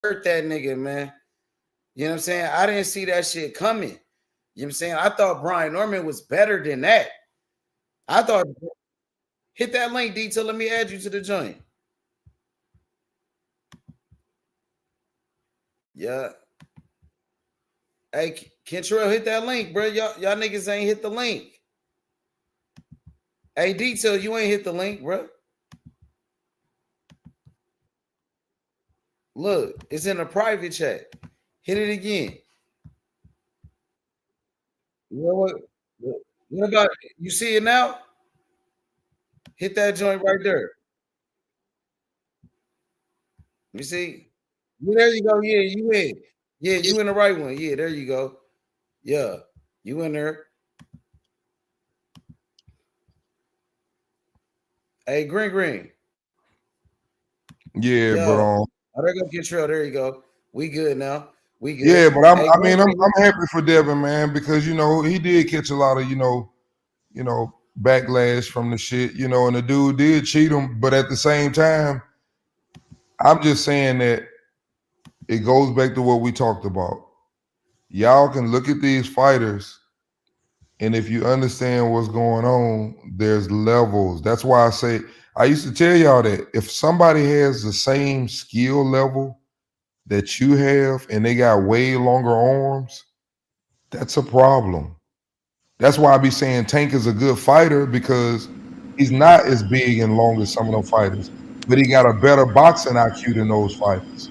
hurt that nigga, man. You know what I'm saying? I didn't see that shit coming. You know what I'm saying? I thought Brian Norman was better than that. I thought, hit that link, Detail. Let me add you to the joint. Yeah. Hey, Kentrell, hit that link, bro. Y'all niggas ain't hit the link. Hey, Detail, you ain't hit the link, bro. Look, it's in a private chat. Hit it again. You know what about, you see it now? Hit that joint right there. You see? Yeah, there you go. Yeah, you in. Yeah, you in the right one. Yeah, there you go. Yeah, you in there. Hey, Green. Yeah, Yo. but Oh, there go Kentrell. There you go. We good now. We good. Yeah, but I'm Hey, I'm happy for Devin, man, because he did catch a lot of backlash from the shit, and the dude did cheat him, but at the same time, I'm just saying that it goes back to what we talked about. Y'all can look at these fighters, and if you understand what's going on, there's levels. That's why I used to tell y'all that if somebody has the same skill level that you have and they got way longer arms, that's a problem. That's why I be saying Tank is a good fighter, because he's not as big and long as some of them fighters, but he got a better boxing IQ than those fighters.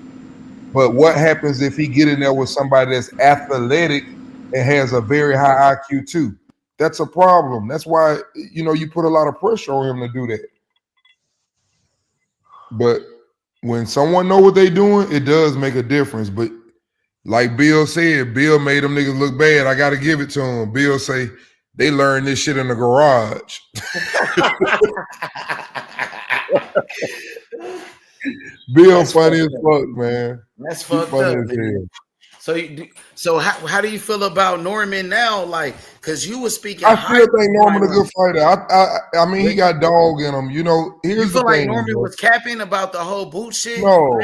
But what happens if he get in there with somebody that's athletic and has a very high IQ too? That's a problem. That's why you put a lot of pressure on him to do that. But when someone know what they doing, it does make a difference. But like Bill said, Bill made them niggas look bad. I got to give it to him. Bill say they learned this shit in the garage. Bill that's funny as fuck, man. That's fucked up, man. So how do you feel about Norman now? Like, because you were speaking. I still think Norman a good fighter. I mean, he got dog in him. Here's you feel the like thing, Norman bro. was capping about the whole boot shit? No,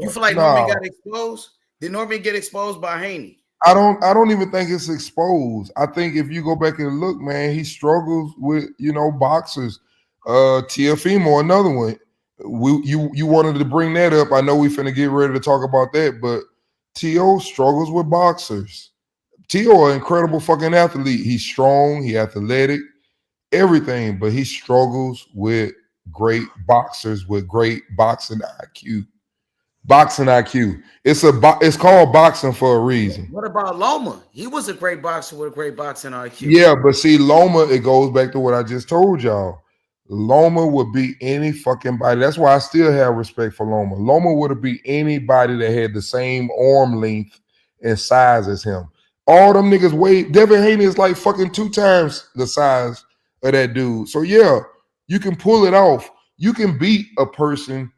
you feel like Norman got exposed? Did Norman get exposed by Haney? I don't even think it's exposed. I think if you go back and look, man, he struggles with boxers. Teofimo, another one. You wanted to bring that up. I know we finna get ready to talk about that, but Teo struggles with boxers. Teo, an incredible fucking athlete. He's strong, he athletic, everything, but he struggles with great boxers with great boxing IQ. Boxing IQ. It's called boxing for a reason. What about Loma? He was a great boxer with a great boxing IQ. Yeah, but see, Loma, it goes back to what I just told y'all. Loma would beat any fucking body. That's why I still have respect for Loma. Loma would have beat anybody that had the same arm length and size as him. All them niggas weigh. Devin Haney is like fucking 2 times the size of that dude. So yeah, you can pull it off. You can beat a person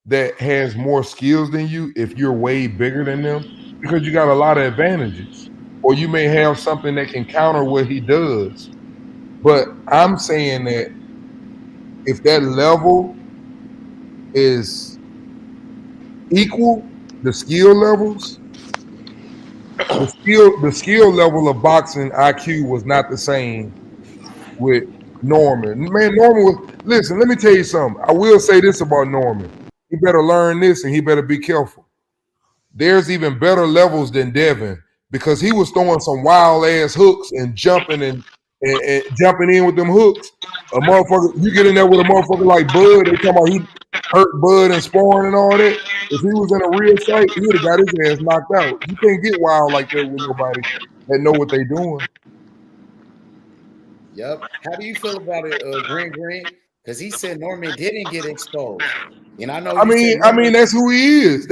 that has more skills than you if you're way bigger than them, because you got a lot of advantages. Or you may have something that can counter what he does. But I'm saying that if that level is equal, the skill levels, the skill level of boxing IQ was not the same with Norman. Man, Norman was, listen, let me tell you something. I will say this about Norman. He better learn this and he better be careful. There's even better levels than Devin, because he was throwing some wild ass hooks and jumping and jumping in with them hooks. A motherfucker, you get in there with a motherfucker like Bud, they talking about he hurt Bud and sparring and all that. If he was in a real fight, he would have got his ass knocked out. You can't get wild like that with nobody that know what they doing. Yep. How do you feel about it, Green? Because he said Norman didn't get exposed. And I know I mean, that's who he is.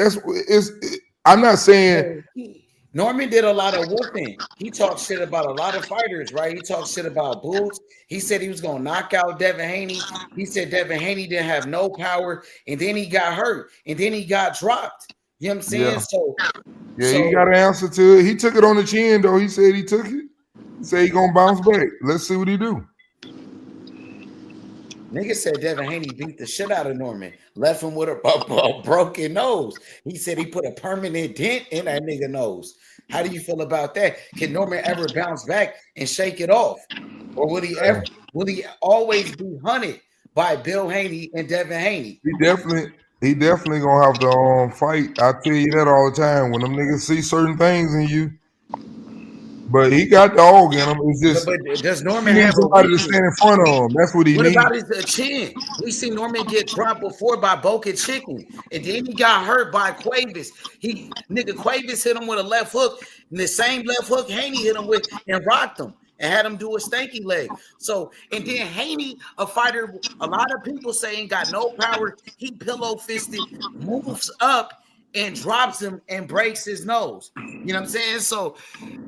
I'm not saying Norman did a lot of whooping. He talked shit about a lot of fighters, right? He talked shit about Boots. He said he was going to knock out Devin Haney. He said Devin Haney didn't have no power, and then he got hurt, and then he got dropped. You know what I'm saying? Yeah. He got an answer to it. He took it on the chin, though. He said he took it. He said he going to bounce back. Let's see what he do. Nigga said Devin Haney beat the shit out of Norman, left him with a broken nose. He said he put a permanent dent in that nigga nose. How do you feel about that? Can Norman ever bounce back and shake it off, or will he always be hunted by Bill Haney and Devin Haney? He definitely gonna have to fight. I tell you that all the time. When them niggas see certain things in you, but he got dog in him. It's just But does he Norman needs have a somebody to weakness? stand in front of him. That's what he What needs. about his chin? We seen Norman get dropped before by Boca Chicken, and then he got hurt by Cuevas. Cuevas hit him with a left hook, and the same left hook Haney hit him with and rocked him and had him do a stanky leg. So, and then Haney, a fighter, a lot of people saying got no power. He pillow fisted, moves up and drops him and breaks his nose. You know what I'm saying? So,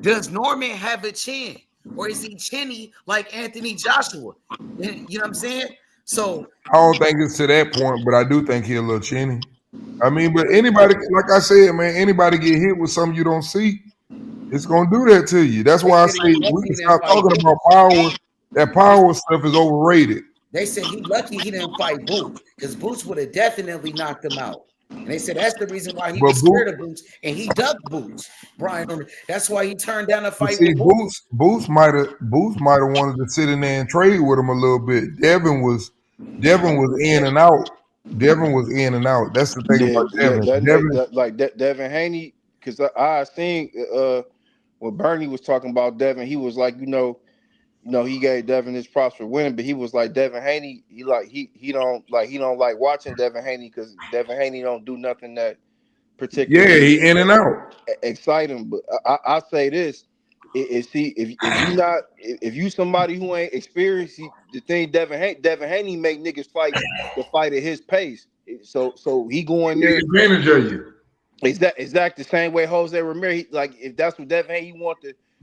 does Norman have a chin? Or is he chinny like Anthony Joshua? You know what I'm saying? So I don't think it's to that point, but I do think he a little chinny. I mean, but anybody, like I said, man, anybody get hit with something you don't see, it's gonna do that to you. That's they why I said say he we lucky can he didn't stop fight talking Boots. about power. That power stuff is overrated. They said he lucky he didn't fight Boots because Boots would have definitely knocked him out. And they said that's the reason why he But was scared of Boots and he ducked Boots. Brian Norman. That's why he turned down a But fight see, with Boots. Boots might have wanted to sit in there and trade with him a little bit. Devin was in and out. Devin was in and out. That's the thing Yeah, about yeah, Devin. Devin, that Devin Haney, because I seen when Bernie was talking about Devin, he was like, he gave Devin his props for winning, but he was like Devin Haney, he don't like watching Devin Haney because Devin Haney don't do nothing that yeah, particularly he in and out. excite him. But I say this. If you somebody who ain't experienced the thing Devin Haney make niggas fight the fight at his pace. So he go in He there. take advantage of you. Exact the same way Jose Ramirez. Like if that's what Devin Haney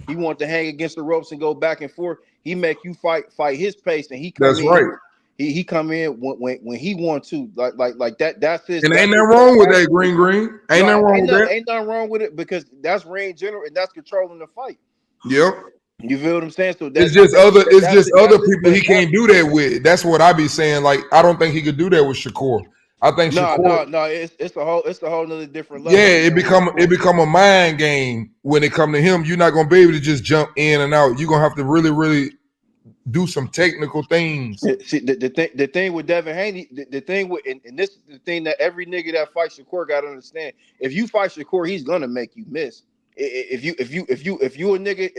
he want to hang against the ropes and go back and forth. He make you fight his pace, and he come That's in. right. He come in when he want to. Like that. And ain't That's nothing his wrong with that, attribute. Green. Ain't No, nothing wrong with that. ain't nothing wrong with it because that's ring general and that's controlling the fight. Yep. You feel what I'm saying? So It's just other that's his people he best can't do attribute. that with. That's what I be saying. Like, I don't think he could do that with Shakur. I think No, Shakur, no, no. It's a whole nother different yeah, level, it man. With become Shakur. a mind game when it come to him. You're not gonna be able to just jump in and out. You're gonna have to really, really do some technical things. See, the thing with Devin Haney, the thing with and this is the thing that every nigga that fights Shakur got to understand. If you fight Shakur, he's gonna make you miss. If you a nigga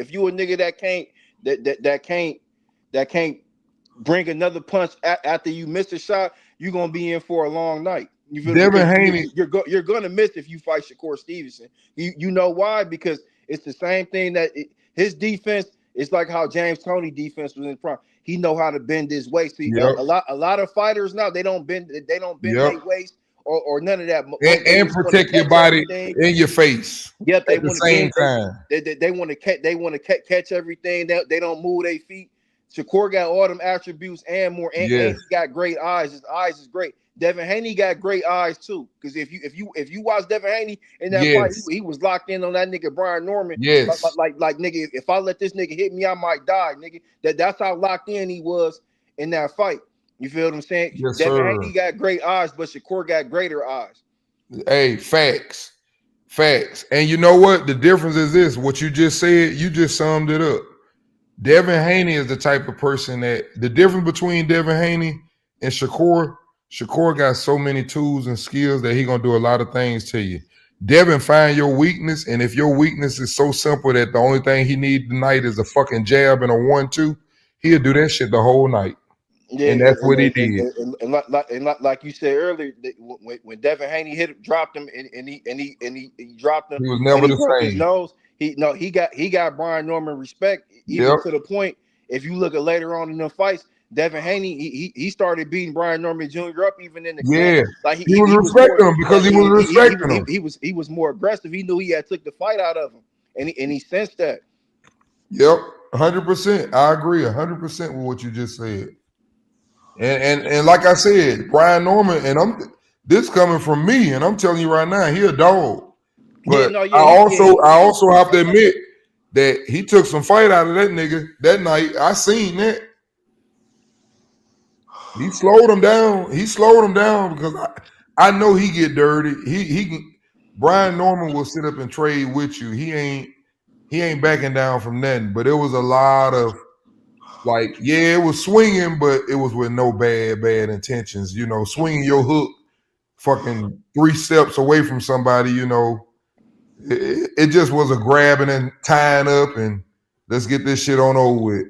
that can't bring another punch after you miss a shot, you're gonna be in for a long night. You feel Devin because Haney, you're gonna miss if you fight Shakur Stevenson. You know why? Because it's the same thing his defense is like how James Toney defense was in front. He know how to bend his waist. See, yep, a lot of fighters now they don't bend yep, their waist or none of that. They and just want to protect your catch body everything. in your face Yep, they at the want to same bend. time. They want to catch. They want to catch everything. They don't move their feet. Shakur got all them attributes and more, and Yes, he got great eyes. His eyes is great. Devin Haney got great eyes too. Because if you watch Devin Haney in that fight, yes, he was locked in on that nigga Brian Norman. yes, Like nigga, if I let this nigga hit me, I might die, nigga. That's how locked in he was in that fight. You feel what I'm saying? yes, Devin sir. Haney got great eyes, but Shakur got greater eyes. Hey, facts. Facts. And you know what? The difference is this. What you just said, you just summed it up. Devin Haney is the type of person that the difference between Devin Haney and Shakur got so many tools and skills that he gonna do a lot of things to you. Devin find your weakness, and if your weakness is so simple that the only thing he need tonight is a fucking jab and a 1-2, he'll do that shit the whole night. Yeah, And that's what he did. like you said earlier, when Devin Haney dropped him, and he dropped him, He was and never he the broke his same. nose. He got Brian Norman respect, even Yep. to the point. If you look at later on in the fights, Devin Haney he started beating Brian Norman Jr. up even in the camp. Yeah. Like He was he was more respecting him because like he was respecting him. he was more aggressive. He knew he had took the fight out of him, and he sensed that. Yep, 100%. I agree 100% with what you just said. And like I said, Brian Norman, and this coming from me, and I'm telling you right now, he a dog. Yeah, But no, I yeah, also have to admit that he took some fight out of that nigga that night. I seen that. He slowed him down. He slowed him down because I know he get dirty. He can. Brian Norman will sit up and trade with you. He ain't backing down from nothing. But it was a lot of like, yeah, it was swinging, but it was with no bad intentions. You know, swinging your hook, fucking 3 steps away from somebody. You know, it just was a grabbing and tying up, and let's get this shit on over with.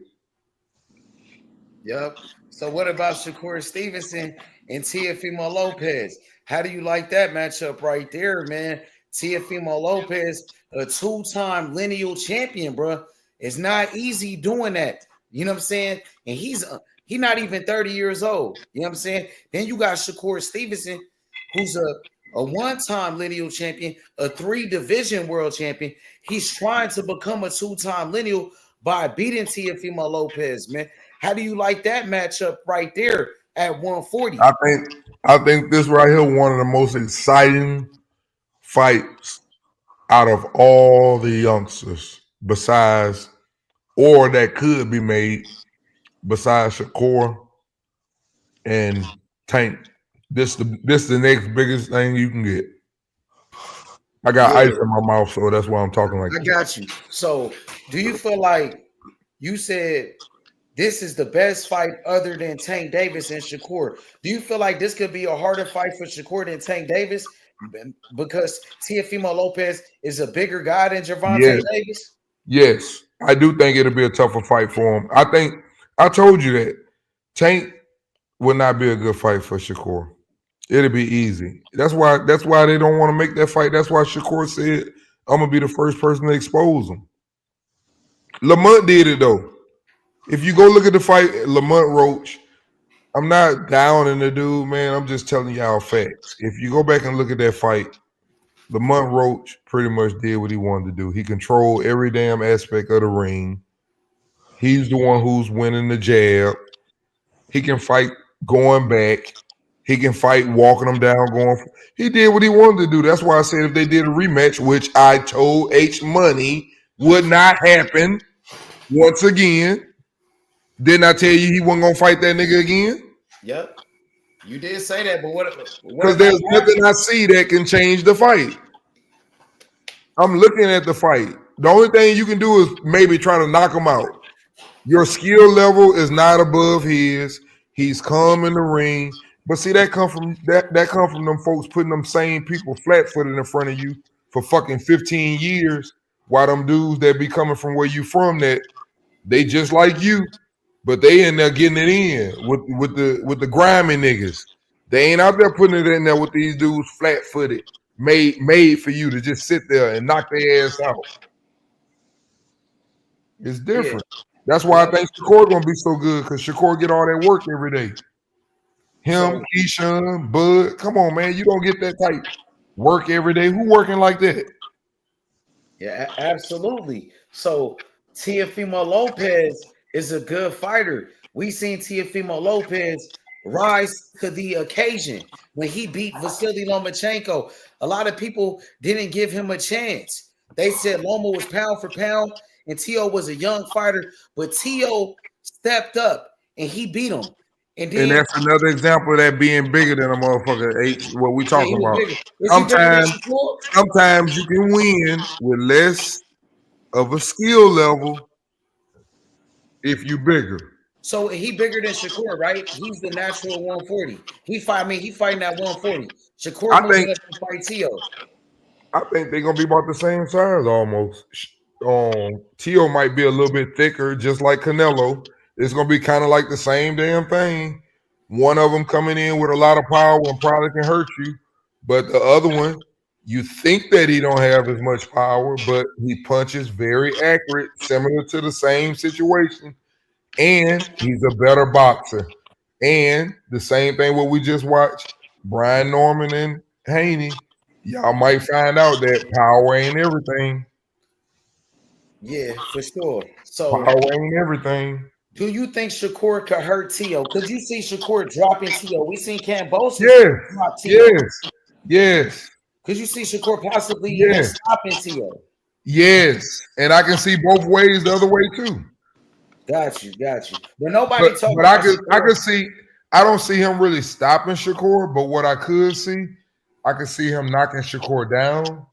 Yep. So what about Shakur Stevenson and Teofimo Lopez? How do you like that matchup right there, man? Teofimo Lopez, a two-time lineal champion, bro. It's not easy doing that. You know what I'm saying? And he's not even 30 years old. You know what I'm saying? Then you got Shakur Stevenson, who's a one-time lineal champion, a 3-division world champion. He's trying to become a two-time lineal by beating Teofimo Lopez, man. How do you like that matchup right there at 140? I think this right here one of the most exciting fights out of all the youngsters, besides or that could be made besides Shakur and Tank. This the next biggest thing you can get. I got Yeah, ice in my mouth, so that's why I'm talking like I that. got you. So, do you feel like you said this is the best fight other than Tank Davis and Shakur? Do you feel like this could be a harder fight for Shakur than Tank Davis because Teofimo Lopez is a bigger guy than Gervonta Yes, Davis? yes. I do think it'll be a tougher fight for him. I think I told you that Tank would not be a good fight for Shakur. It'll be easy. That's why they don't want to make that fight. That's why Shakur said, I'm gonna be the first person to expose him. Lamont did it though. If you go look at the fight, Lamont Roach, I'm not down in the dude, man. I'm just telling y'all facts. If you go back and look at that fight, Lamont Roach pretty much did what he wanted to do. He controlled every damn aspect of the ring. He's the one who's winning the jab. He can fight going back. He can fight walking them down, going. He did what he wanted to do. That's why I said if they did a rematch, which I told H Money would not happen once again. Didn't I tell you he wasn't gonna fight that nigga again? Yep, you did say that, but what Because if that there's nothing I see that can change the fight. I'm looking at the fight. The only thing you can do is maybe try to knock him out. Your skill level is not above his. He's calm in the ring. But see, that come from them folks putting them same people flat footed in front of you for fucking 15 years. While them dudes that be coming from where you from that they just like you, but they in there getting it in with the grimy niggas. They ain't out there putting it in there with these dudes flat footed, made for you to just sit there and knock their ass out. It's yeah, different. That's why I yep. think Shakur gonna be so good because Shakur get all that work every day. Him, So Keyshawn, Bud, come on, man, you don't get that type work every day. Who working like that? yeah, absolutely. So Teofimo Lopez is a good fighter. We seen Teofimo Lopez rise to the occasion when he beat Vasily Lomachenko. A lot of people didn't give him a chance. They said Loma was pound for pound and Tio was a young fighter, but Tio stepped up and he beat him. And And then that's another example of that being bigger than a motherfucker. H. What we yeah, he talking was about? bigger. Was he bigger than Sometimes, Shakur? sometimes you can win with less of a skill level if you bigger. So he bigger than Shakur, right? He's the natural 140. He fighting at 140. Shakur I think moving up to fight Tio. I think they're gonna be about the same size almost. Tio might be a little bit thicker, just like Canelo. It's gonna be kind of like the same damn thing. One of them coming in with a lot of power and probably can hurt you, but the other one, you think that he don't have as much power, but he punches very accurate, similar to the same situation, and he's a better boxer. And the same thing what we just watched, Brian Norman and Haney. Y'all might find out that power ain't everything. Yeah, for sure. So Power ain't everything. do you think Shakur could hurt Tio? Could you see Shakur dropping Tio? We seen Cambosis Yes, drop Tio. yes, yes, Could you see Shakur possibly even yes, stopping Tio? yes. And I can see both ways the other way too. Got you, got you. But nobody But talk but about Shakur. I could see I don't see him really stopping Shakur, but what I could see him knocking Shakur down.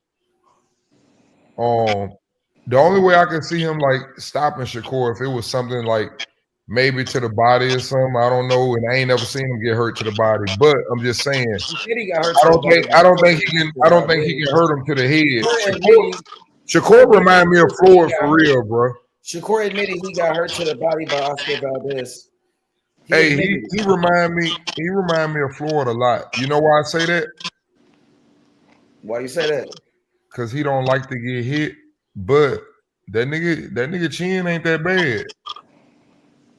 Um, the only way I could see him like stopping Shakur if it was something like maybe to the body or something. I don't know, and I ain't never seen him get hurt to the body. But I'm just saying, He said he got hurt to the body before he I was don't out think he big. can hurt him to the head. Shakur Shakur remind me of admitted he Floyd got for hurt. real, bro. Shakur admitted he got hurt to the body by Oscar Valdez. He Hey, admitted he it. remind me of Floyd a lot. You know why I say that? Why you say that? Because he don't like to get hit, but that nigga chin ain't that bad.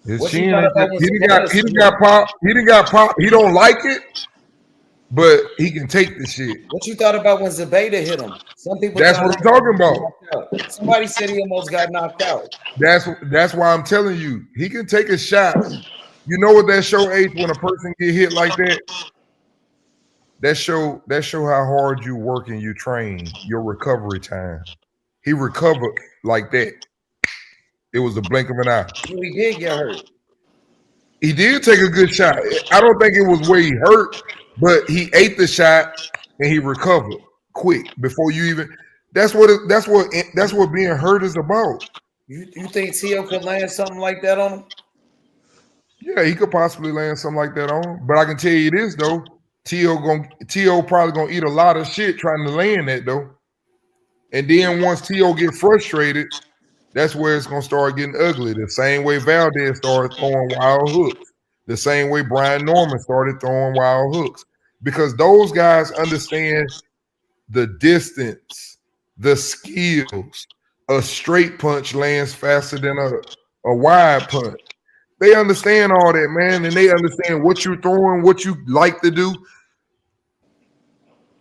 His What you chin thought ain't that. about when Zabata He done submitted? got pop. He done got pop. He don't like it, but he can take the shit. What you thought about when Zabata hit him? Some people That's thought what he I'm talking got about. knocked out. Somebody said he almost got knocked out. That's why I'm telling you, he can take a shot. You know what that show H when a person get hit like that? That show how hard you work and you train, your recovery time. He recovered like that. It was the blink of an eye. So he did get hurt. He did take a good shot. I don't think it was where he hurt, but he ate the shot and he recovered quick before you even. That's what being hurt is about. You think Tio could land something like that on him? Yeah, he could possibly land something like that on him. But I can tell you this though, T.O. probably gonna eat a lot of shit trying to land that though. And then once T.O. get frustrated, that's where it's gonna start getting ugly. The same way Valdez started throwing wild hooks. The same way Brian Norman started throwing wild hooks. Because those guys understand the distance, the skills. A straight punch lands faster than a wide punch. They understand all that, man, and they understand what you're throwing, what you like to do.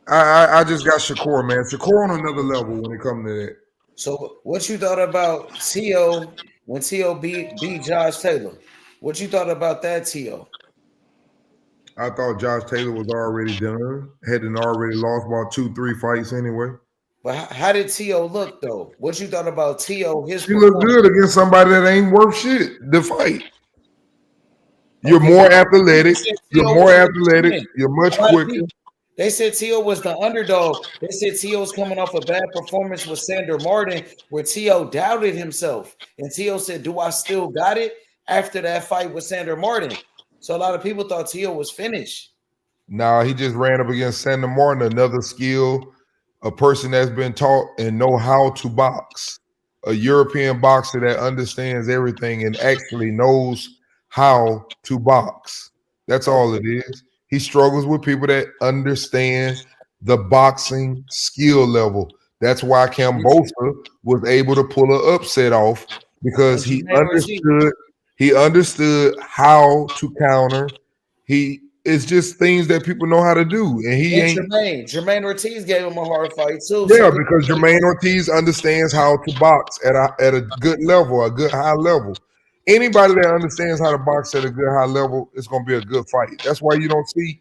I just got Shakur, man. Shakur on another level when it comes to that. So what you thought about Tio when Tio beat Josh Taylor? What you thought about that, Tio? I thought Josh Taylor was already done. Hadn't already lost about 2, 3 fights anyway. But how did Tio look though? What you thought about Tio, his He looked performance? good against somebody that ain't worth shit. The fight. You're Okay, more but athletic. they said You're Tio more was athletic. undefeated. You're much A lot of quicker. people they said Tio was the underdog. They said Tio's coming off a bad performance with Sander Martin, where Tio doubted himself. And Tio said, "Do I still got it?" After that fight with Sander Martin. So a lot of people thought Tio was finished. Nah, he just ran up against Santa Martin, another skill, a person that's been taught and know how to box. A European boxer that understands everything and actually knows how to box. That's all Okay. it is. He struggles with people that understand the boxing skill level. That's why Cambosa was able to pull an upset off because And Jermaine Ortiz. he understood how to counter. He It's just things that people know how to do, and he And ain't. Jermaine Ortiz gave him a hard fight too. Yeah, So he because Jermaine Ortiz understands how to box at a good level, a good high level. Anybody that understands how to box at a good high level, it's going to be a good fight. That's why you don't see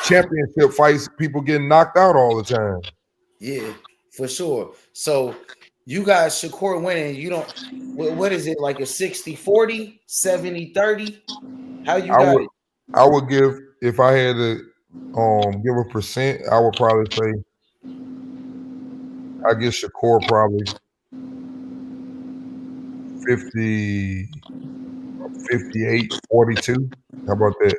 championship fights, people getting knocked out all the time. yeah, for sure. So you got Shakur winning. You don't what is it like a 60-40, 70-30? How you I got would it? I would give if I had to give a percent, I would probably say I guess Shakur probably 50, 58-42. How about that?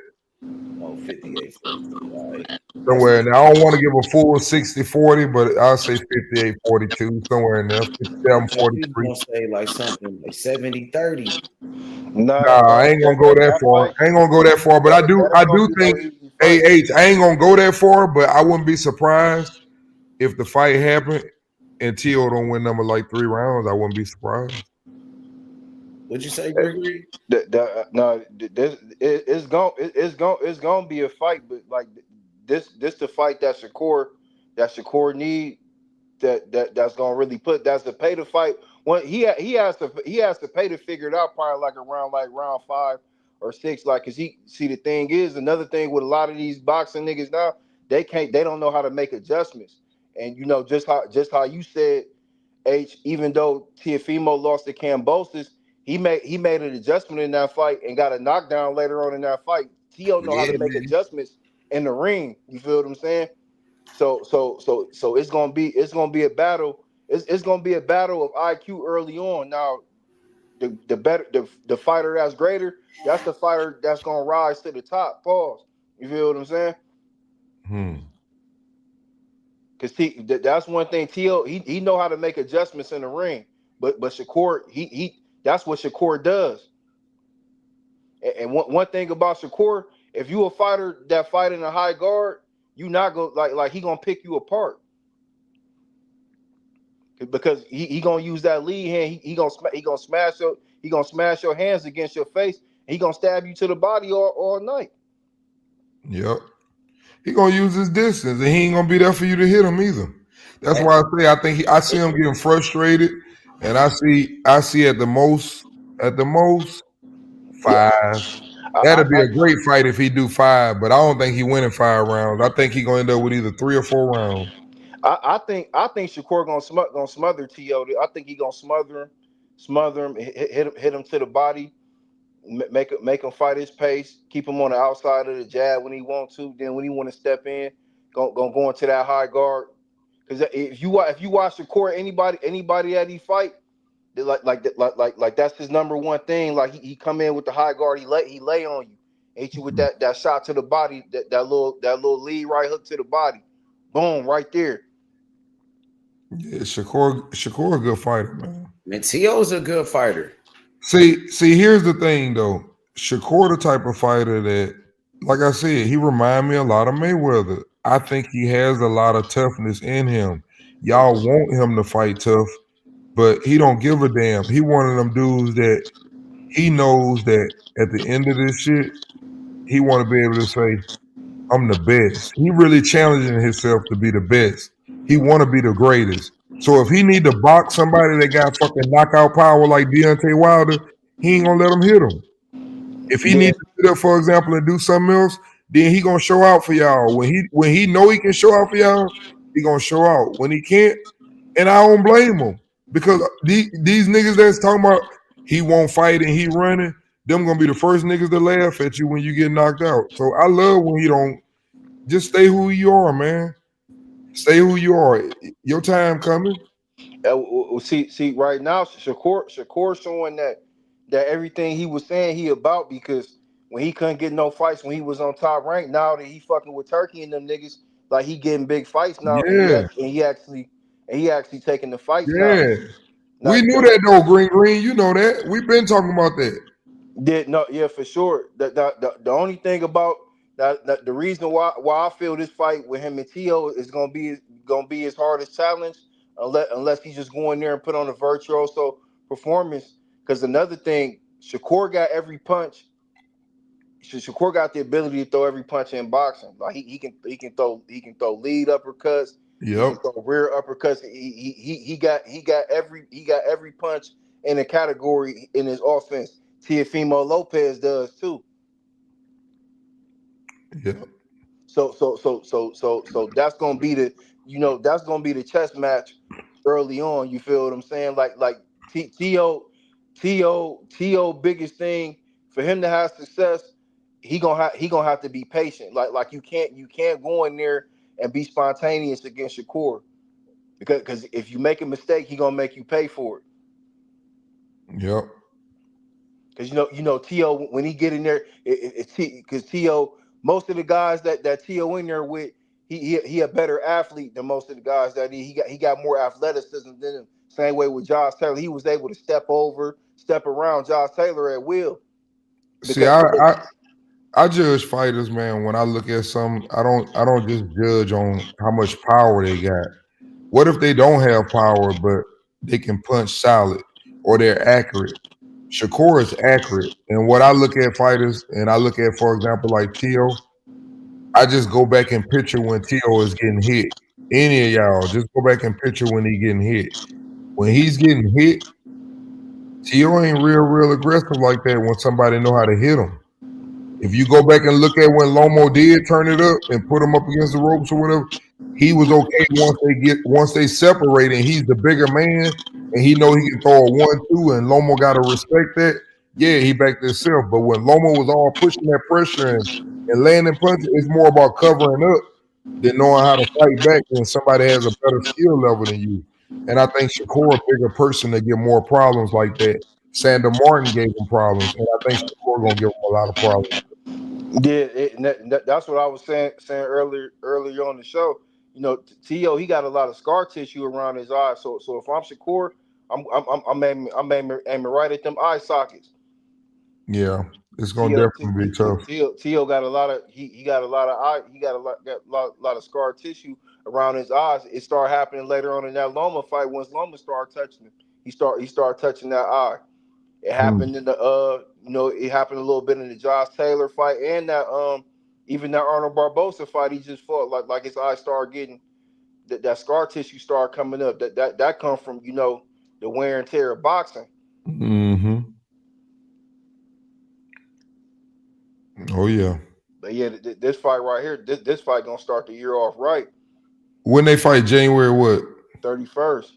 Oh, 58-42. All right. That's Somewhere in there. I don't want to give a full 60-40, but I'll say 58-42, somewhere in there. 57 I thought forty you was three. gonna say like something like 70-30. Nah, Nah, I nah, ain't gonna go that that far. fight, I ain't gonna go that far, but I do that I ain't gonna do be think no easy fight. I ain't gonna go that far, but I wouldn't be surprised if the fight happened and T.O. don't win number like 3 rounds. I wouldn't be surprised. What'd you say, Gregory? No, it's gonna be a fight, but like this the fight that Shakur need that's gonna really that's the pay to fight. When he has to pay to figure it out probably like round 5 or 6, like, cause he see the thing is another thing with a lot of these boxing niggas now, they don't know how to make adjustments. And just how you said, H, even though Teofimo lost to Cambosis, he made an adjustment in that fight and got a knockdown later on in that fight. Tio know how Yeah, to make man. adjustments in the ring. You feel what I'm saying? So it's gonna be a battle. It's gonna be a battle of IQ early on. Now the better the fighter that's greater, that's the fighter that's gonna rise to the top. Pause. You feel what I'm saying? Hmm. Because that's one thing. Tio he know how to make adjustments in the ring. But Shakur he that's what Shakur does. And one thing about Shakur, if you a fighter that fight in a high guard, you not go like he gonna pick you apart because he gonna use that lead hand. He gonna smash your hands against your face. He gonna stab you to the body all night. Yep. He gonna use his distance, and he ain't gonna be there for you to hit him either. That's And, why I say I think I see him getting frustrated, and I see at the most Yeah, 5. I, That'd be a great fight if he do 5, but I don't think he winning 5 rounds. I think he gonna end up with either 3 or 4 rounds. I think Shakur gonna smother To. I think he gonna smother him, hit him to the body, make him fight his pace, keep him on the outside of the jab when he want to. Then when he want to step in, gonna go into that high guard. Because if you watch Shakur, anybody that he fight, like that's his number one thing. Like he come in with the high guard, he lay on you, hit you with that shot to the body, that little lead right hook to the body, boom, right there. Yeah, Shakur a good fighter, man. man, Tio's a good fighter. See, here's the thing though. Shakur the type of fighter that, like I said, he remind me a lot of Mayweather. I think he has a lot of toughness in him. Y'all want him to fight tough, but he don't give a damn. He one of them dudes that he knows that at the end of this shit, he want to be able to say, I'm the best. He really challenging himself to be the best. He want to be the greatest. So if he need to box somebody that got fucking knockout power like Deontay Wilder, he ain't gonna let him hit him. If he Yeah, needs to sit up, for example, and do something else, then he gonna show out for y'all. When he know he can show out for y'all, he gonna show out. When he can't, and I don't blame him because these niggas that's talking about he won't fight and he running, them gonna be the first niggas to laugh at you when you get knocked out. So I love when you don't just stay who you are, man. Stay who you are. Your time coming. see, right now, Shakur showing that everything he was saying he about because when he couldn't get no fights when he was on top rank, now that he fucking with Turkey and them niggas, like he getting big fights now, and Yeah, he actually taking the fights now. yeah. Now We knew that though, Green Green. You know that. We've been talking about that. no, yeah, for sure. The only thing about that the reason why I feel this fight with him and Tio is gonna be his hardest challenge, unless he's just going there and put on a virtuoso performance. Because another thing, Shakur got every punch. Shakur got the ability to throw every punch in boxing. Like he can throw lead uppercuts. He Yep. can throw rear uppercuts. He got every punch in a category in his offense. Teofimo Lopez does too. Yep. So that's gonna be the chess match early on. You feel what I'm saying? Like T.O. biggest thing for him to have success, he gonna have to be patient. Like you can't go in there and be spontaneous against Shakur because if you make a mistake, he gonna make you pay for it. Yep. Because To when he get in there, because To most of the guys that To in there with, he a better athlete than most of the guys that he got more athleticism than him. Same way with Josh Taylor, he was able to step around Josh Taylor at will See, because I judge fighters, man. When I look at some, I don't just judge on how much power they got. What if they don't have power, but they can punch solid or they're accurate? Shakur is accurate, and what I look at fighters, and I look at, for example, like Tio. I just go back and picture when Tio is getting hit. Any of y'all, just go back and picture when he getting hit. When he's getting hit, Tio ain't real aggressive like that when somebody know how to hit him. If you go back and look at when Lomo did turn it up and put him up against the ropes or whatever, he was okay once they separate and he's the bigger man and he know he can throw a 1-2 and Lomo gotta respect that. Yeah, he backed himself. But when Lomo was all pushing that pressure and And landing punches is more about covering up than knowing how to fight back when somebody has a better skill level than you. And I think Shakur a bigger person to get more problems like that. Sander Martin gave him problems, and I think Shakur gonna give him a lot of problems. Yeah, that's what I was saying earlier on the show. You know, T.O. he got a lot of scar tissue around his eyes. So if I'm Shakur, I'm aiming right at them eye sockets. Yeah, it's gonna T.O. definitely be tough. T.O. got a lot of he got a lot of eye he got a lot of scar tissue around his eyes. It started happening later on in that Loma fight. Once Loma started touching him, he started touching that eye. It Mm. happened in the it happened a little bit in the Josh Taylor fight and that even that Arnold Barbosa fight he just fought like his eyes started getting that scar tissue started coming up. That come from the wear and tear of boxing. Hmm. Oh yeah. But yeah, this fight right here, this fight gonna start the year off right. When they fight January what? 31st.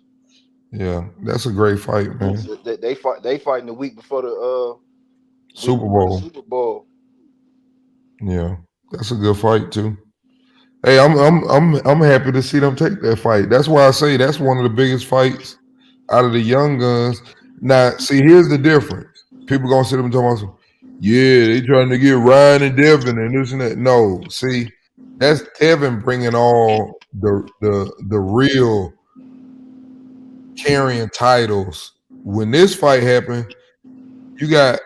Yeah, that's a great fight, man. So they fighting the week before the Super Bowl. Super Bowl. Yeah, that's a good fight too. Hey, I'm happy to see them take that fight. That's why I say that's one of the biggest fights out of the young guns. Now, see, here's the difference. People gonna sit up and talk about some, yeah, they trying to get Ryan and Devin and this and that. No, see, that's Tevin bringing all the real carrying titles. When this fight happened, you got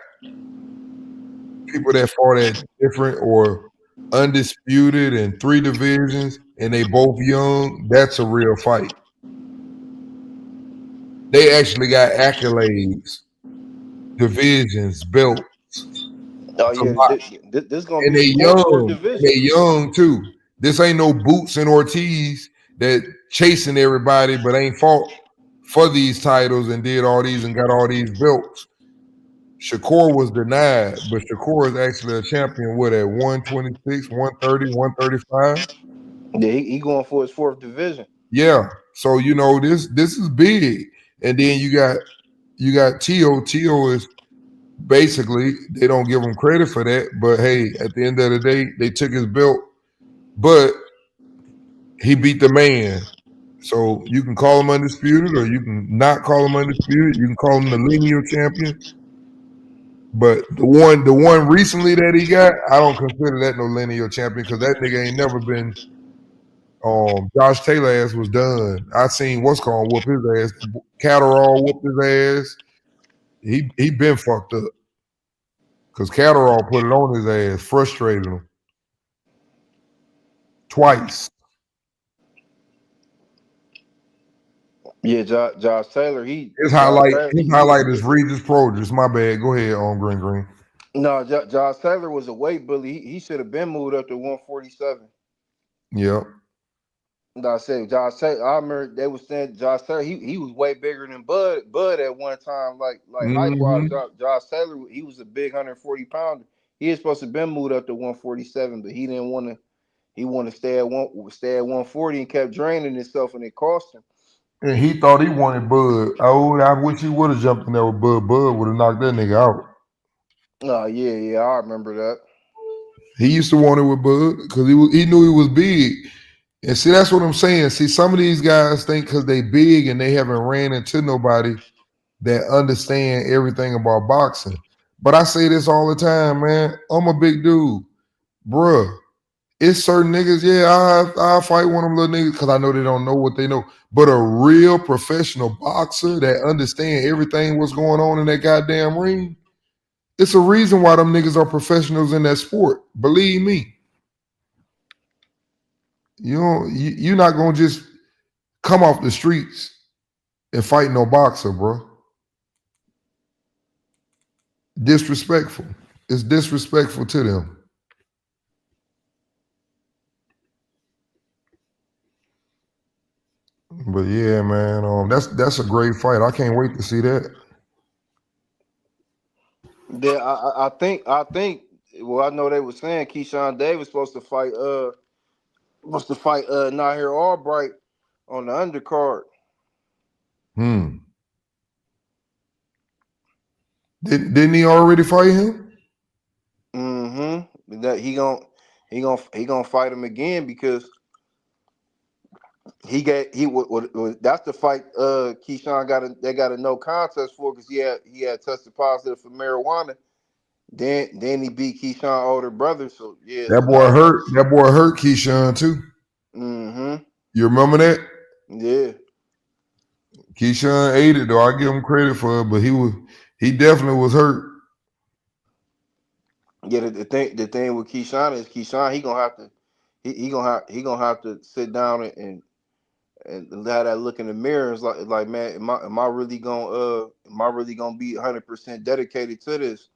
people that fought at different or undisputed in three divisions, and they both young. That's a real fight. They actually got accolades, divisions, belts. Oh It's a yeah, lot, this gonna and be they some points for the young. And division. they young too. This ain't no Boots and Ortiz that chasing everybody, but ain't fought for these titles and did all these and got all these belts. Shakur was denied, but Shakur is actually a champion. What at 126, 130, 135? Yeah, he going for his fourth division. Yeah. So this is big. And then you got Tio. Tio is basically they don't give him credit for that. But hey, at the end of the day, they took his belt, but he beat the man. So you can call him undisputed, or you can not call him undisputed. You can call him the lineal champion. But the one recently that he got, I don't consider that no lineal champion because that nigga ain't never been. Josh Taylor ass was done. I seen what's called whoop his ass. Catterall whooped his ass. He been fucked up because Catterall put it on his ass, frustrated him twice. Yeah, Josh Taylor. His Josh highlight Taylor. his highlight is Regis Progress. My bad. Go ahead, on Green Green. No, Josh Taylor was a weight bully. He should have been moved up to 147. Yep. No, I said Josh Taylor. I remember they was saying Josh Taylor. He was way bigger than Bud at one time. Like height wise, Mm-hmm. Josh Taylor. He was a big 140 pounder. He was supposed to been moved up to 147, but he didn't want to. He wanted to stay at 140 and kept draining himself, and it cost him. And he thought he wanted Bud. Oh, I wish he would have jumped in there with Bud. Bud would have knocked that nigga out. Oh yeah, I remember that. He used to want it with Bud because he knew he was big. And see, that's what I'm saying. See, some of these guys think because they big and they haven't ran into nobody that understand everything about boxing. But I say this all the time, man. I'm a big dude, bruh. It's certain niggas, yeah, I fight one of them little niggas because I know they don't know what they know. But a real professional boxer that understand everything what's going on in that goddamn ring, it's a reason why them niggas are professionals in that sport. Believe me. You're not gonna just come off the streets and fight no boxer, bro. Disrespectful. It's disrespectful to them. But yeah, man, that's a great fight. I can't wait to see that. Yeah, I think. Well, I know they were saying Keyshawn Davis supposed to fight Nahir Albright on the undercard. Hmm. Didn't he already fight him? Mm-hmm. That he gon' he gonna fight him again because that's the fight Keyshawn got a no contest for because he had tested positive for marijuana. Then he beat Keyshawn older brother. So yeah, That boy now it's like hurt. That boy hurt Keyshawn too. mm-hmm. You remember that? Yeah. Keyshawn ate it though. I give him credit for it, but he definitely was hurt. Yeah, the thing with Keyshawn is Keyshawn he gonna have to he gonna have to sit down and have that look in the mirror. It's like man, am I really gonna be 100% dedicated to this?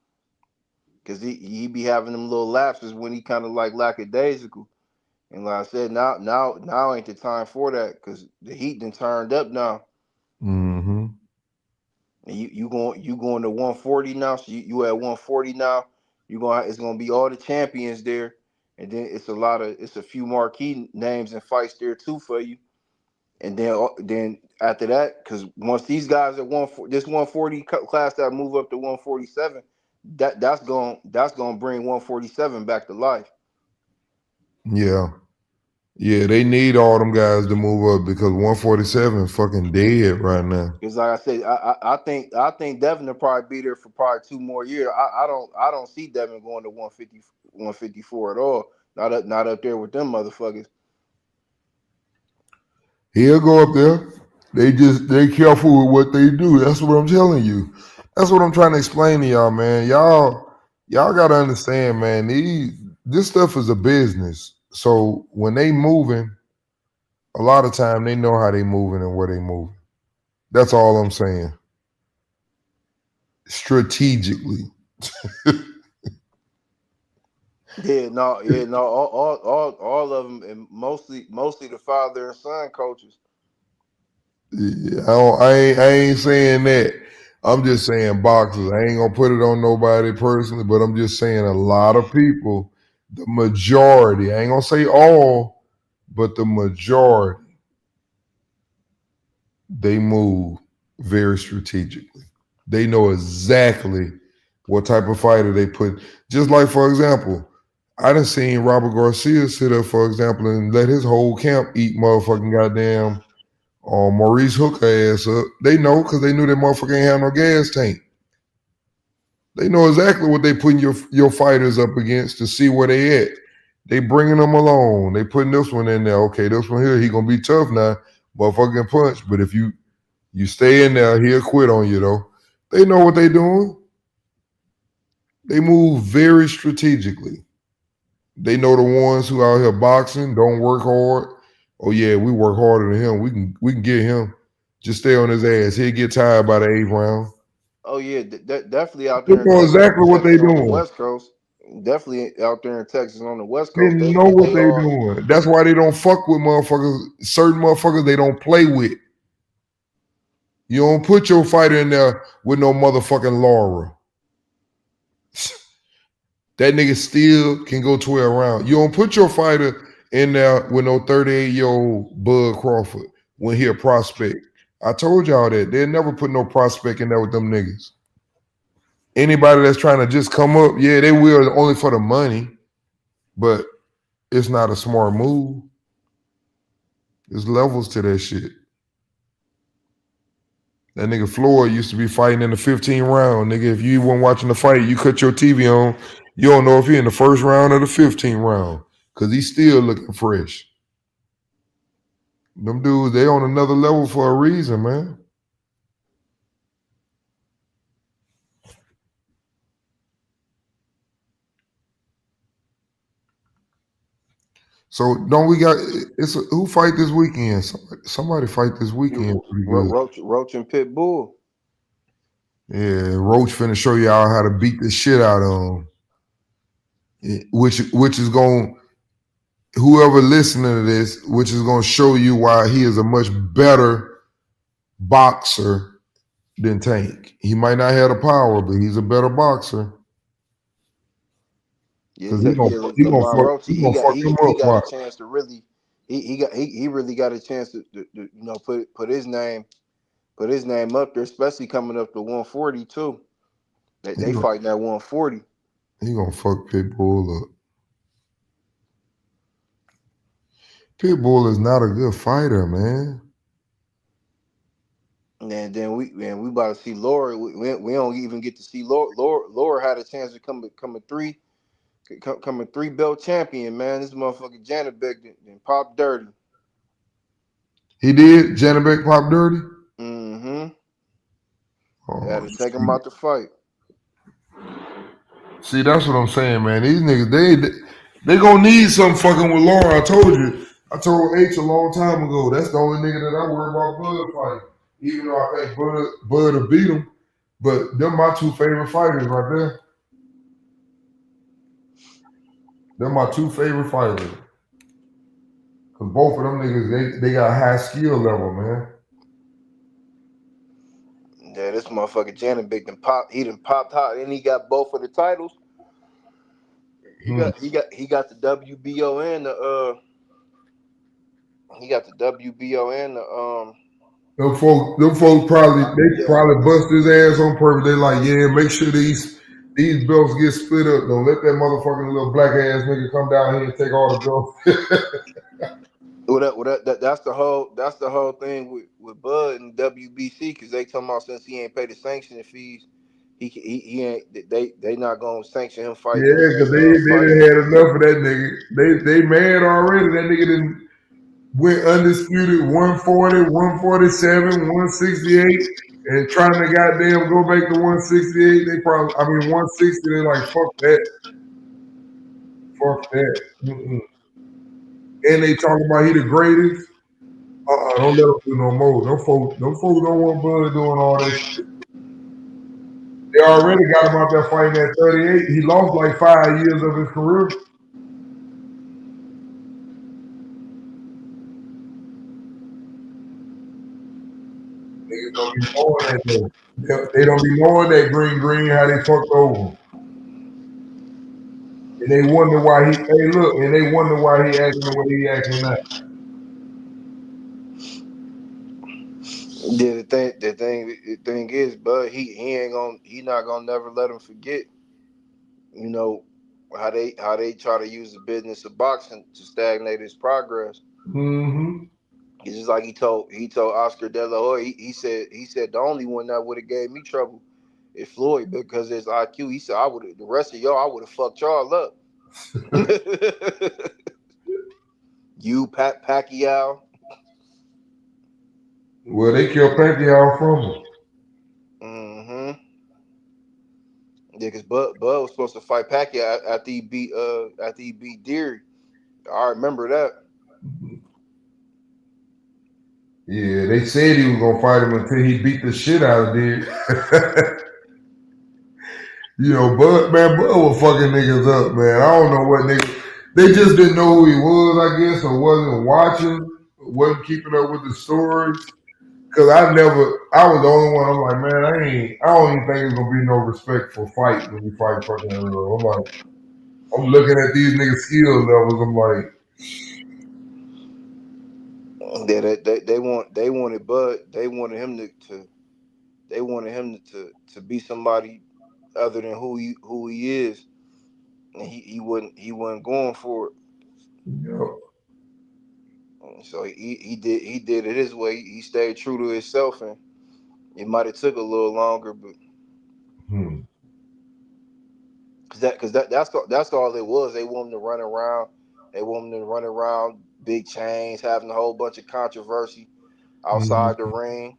Because he be having them little lapses when he kind of like lackadaisical. And like I said, now ain't the time for that because the heat done turned up now. Mm-hmm. And you going to 140 now, so you at 140 now. It's gonna be all the champions there, and then it's a few marquee names and fights there too for you. And then after that, because once these guys at this 140 class that move up to 147, that's gonna bring 147 back to life. Yeah. Yeah, they need all them guys to move up because 147 fucking dead right now. Because like I said, I think Devin will probably be there for probably 2 more years. I don't see Devin going to 150 154 at all. Not up there with them motherfuckers. He'll go up there. They careful with what they do. That's what I'm telling you. That's what I'm trying to explain to y'all, man. Y'all gotta understand, man. This stuff is a business. So when they moving, a lot of time they know how they moving and where they moving. That's all I'm saying. Strategically. Yeah, no, all of them, and mostly the father and son coaches. Yeah, I ain't saying that. I'm just saying boxers. I ain't gonna put it on nobody personally, but I'm just saying a lot of people, the majority, I ain't gonna say all, but the majority, they move very strategically. They know exactly what type of fighter they put. Just like, for example, I done seen Robert Garcia sit up, for example, and let his whole camp eat motherfucking goddamn Maurice Hooker ass up. They know because they knew that motherfucker ain't have no gas tank. They know exactly what they putting your fighters up against to see where they at. They bringing them along. They putting this one in there. Okay, this one here, he gonna be tough now, motherfucking punch. But if you stay in there, he'll quit on you though. They know what they doing. They move very strategically. They know the ones who out here boxing don't work hard. Oh yeah, we work harder than him. We can get him. Just stay on his ass. He'll get tired by the 8th round. Oh yeah, definitely out They there in know Texas, exactly what they On the doing. West Coast. Definitely out there in Texas on the West They Coast. They know they, what they they all doing. That's why they don't fuck with motherfuckers. Certain motherfuckers they don't play with. You don't put your fighter in there with no motherfucking Laura. That nigga still can go 12 rounds. You don't put your fighter in there with no 38-year-old Bud Crawford when he a prospect. I told y'all that. They'll never put no prospect in there with them niggas. Anybody that's trying to just come up, yeah, they will only for the money, but it's not a smart move. There's levels to that shit. That nigga Floyd used to be fighting in the 15th round. Nigga, if you weren't watching the fight, you cut your TV on, you don't know if he in the first round or the 15th round. Cause he's still looking fresh. Them dudes, they on another level for a reason, man. So don't we got who fight this weekend? Somebody fight this weekend pretty good. Roach and Pitbull. Yeah, Roach finna show y'all how to beat the shit out of him. Which is going whoever listening to this, which is going to show you why he is a much better boxer than Tank. He might not have the power, but he's a better boxer. Yeah, Cause he gonna he gonna Lamar fuck Roach. he gonna fuck him He up. got a Why? chance to really. He really got a chance to put his name up there, especially coming up to 140 too. They He fighting at 140. gonna fuck Pitbull up. Pitbull is not a good fighter, man. And then we about to see Laura. We don't even get to see Laura. Laura had a chance to come a three belt champion. Man, this motherfucker Janet Beck then pop dirty. He did. Janabek pop dirty. Mm-hmm. They had Oh, to take him out the fight. see, that's what I'm saying, man. These niggas, they gonna need some fucking with Laura. I told you. I told H a long time ago. That's the only nigga that I worry about Bud fighting. Even though I think Bud will beat him, but they're my two favorite fighters right there. They're my two favorite fighters. Cause both of them niggas, they got high skill level, man. Yeah, this motherfucker Janet Beck he done popped hot, and he got both of the titles. Hmm. He got the WBO and the he got the WBO and the Them folks probably they IBO. probably bust his ass on purpose. They like, yeah, make sure these belts get split up. Don't let that motherfucking little black ass nigga come down here and take all the belts. That's the whole thing with Bud and WBC because they talking about since he ain't paid the sanctioning fees, he ain't they not gonna sanction him fighting Yeah, because they fighting done had enough of that nigga. They mad already. That nigga done went undisputed 140, 147, 168, and trying to goddamn go back to 168. They probably, I mean, 160. They like, fuck that. Fuck that. Mm-mm. And they talking about he the greatest. Don't let them do no more. Them folks don't want Bud doing all that shit. They already got him out there fighting at 38. He lost like 5 years of his career. Niggas don't be knowing that though. They don't be knowing that green how they fucked over. And they wonder why they wonder why he acting the way he acting now. Yeah, the thing is, Bud, he not gonna never let him forget, you know, how they try to use the business of boxing to stagnate his progress. Mm-hmm. It's just like he told Oscar De La Hoya, he said the only one that would have gave me trouble is Floyd because his IQ. He said the rest of y'all I would have fucked y'all up. You Pat Pacquiao. Well, they killed Pacquiao from him. Mm-hmm. Yeah, because Bud was supposed to fight Pacquiao after he beat Deary. I remember that. Yeah, they said he was gonna fight him until he beat the shit out of Dick. Bud was fucking niggas up, man. I don't know what niggas. They just didn't know who he was, I guess, or wasn't watching, wasn't keeping up with the stories. Cause I was the only one. I'm like, man, I don't even think it's gonna be no respectful fight when you fight fucking Earl. I'm looking at these niggas' skill levels. I'm like, Yeah, they wanted Bud. They wanted him to be somebody other than who he is, and he wasn't going for it. yo, So he did it his way. He stayed true to himself, and it might have took a little longer, but hmm, that's all it was. They want him to run around. They want him to run around, big chains, having a whole bunch of controversy hmm, outside the ring.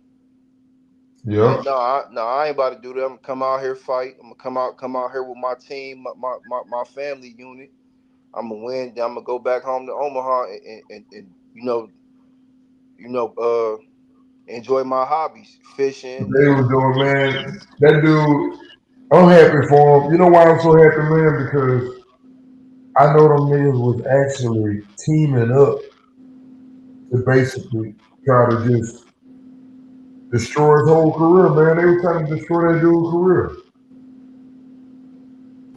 yep. And no, I ain't about to do that. I'm gonna come out here fight. I'm gonna come out here with my team, my family unit. I'm gonna win. Then I'm gonna go back home to Omaha and enjoy my hobbies, fishing. They was doing, man. That dude, I'm happy for him. You know why I'm so happy, man? Because I know them niggas was actually teaming up to basically try to just destroy his whole career, man. They were trying to destroy that dude's career.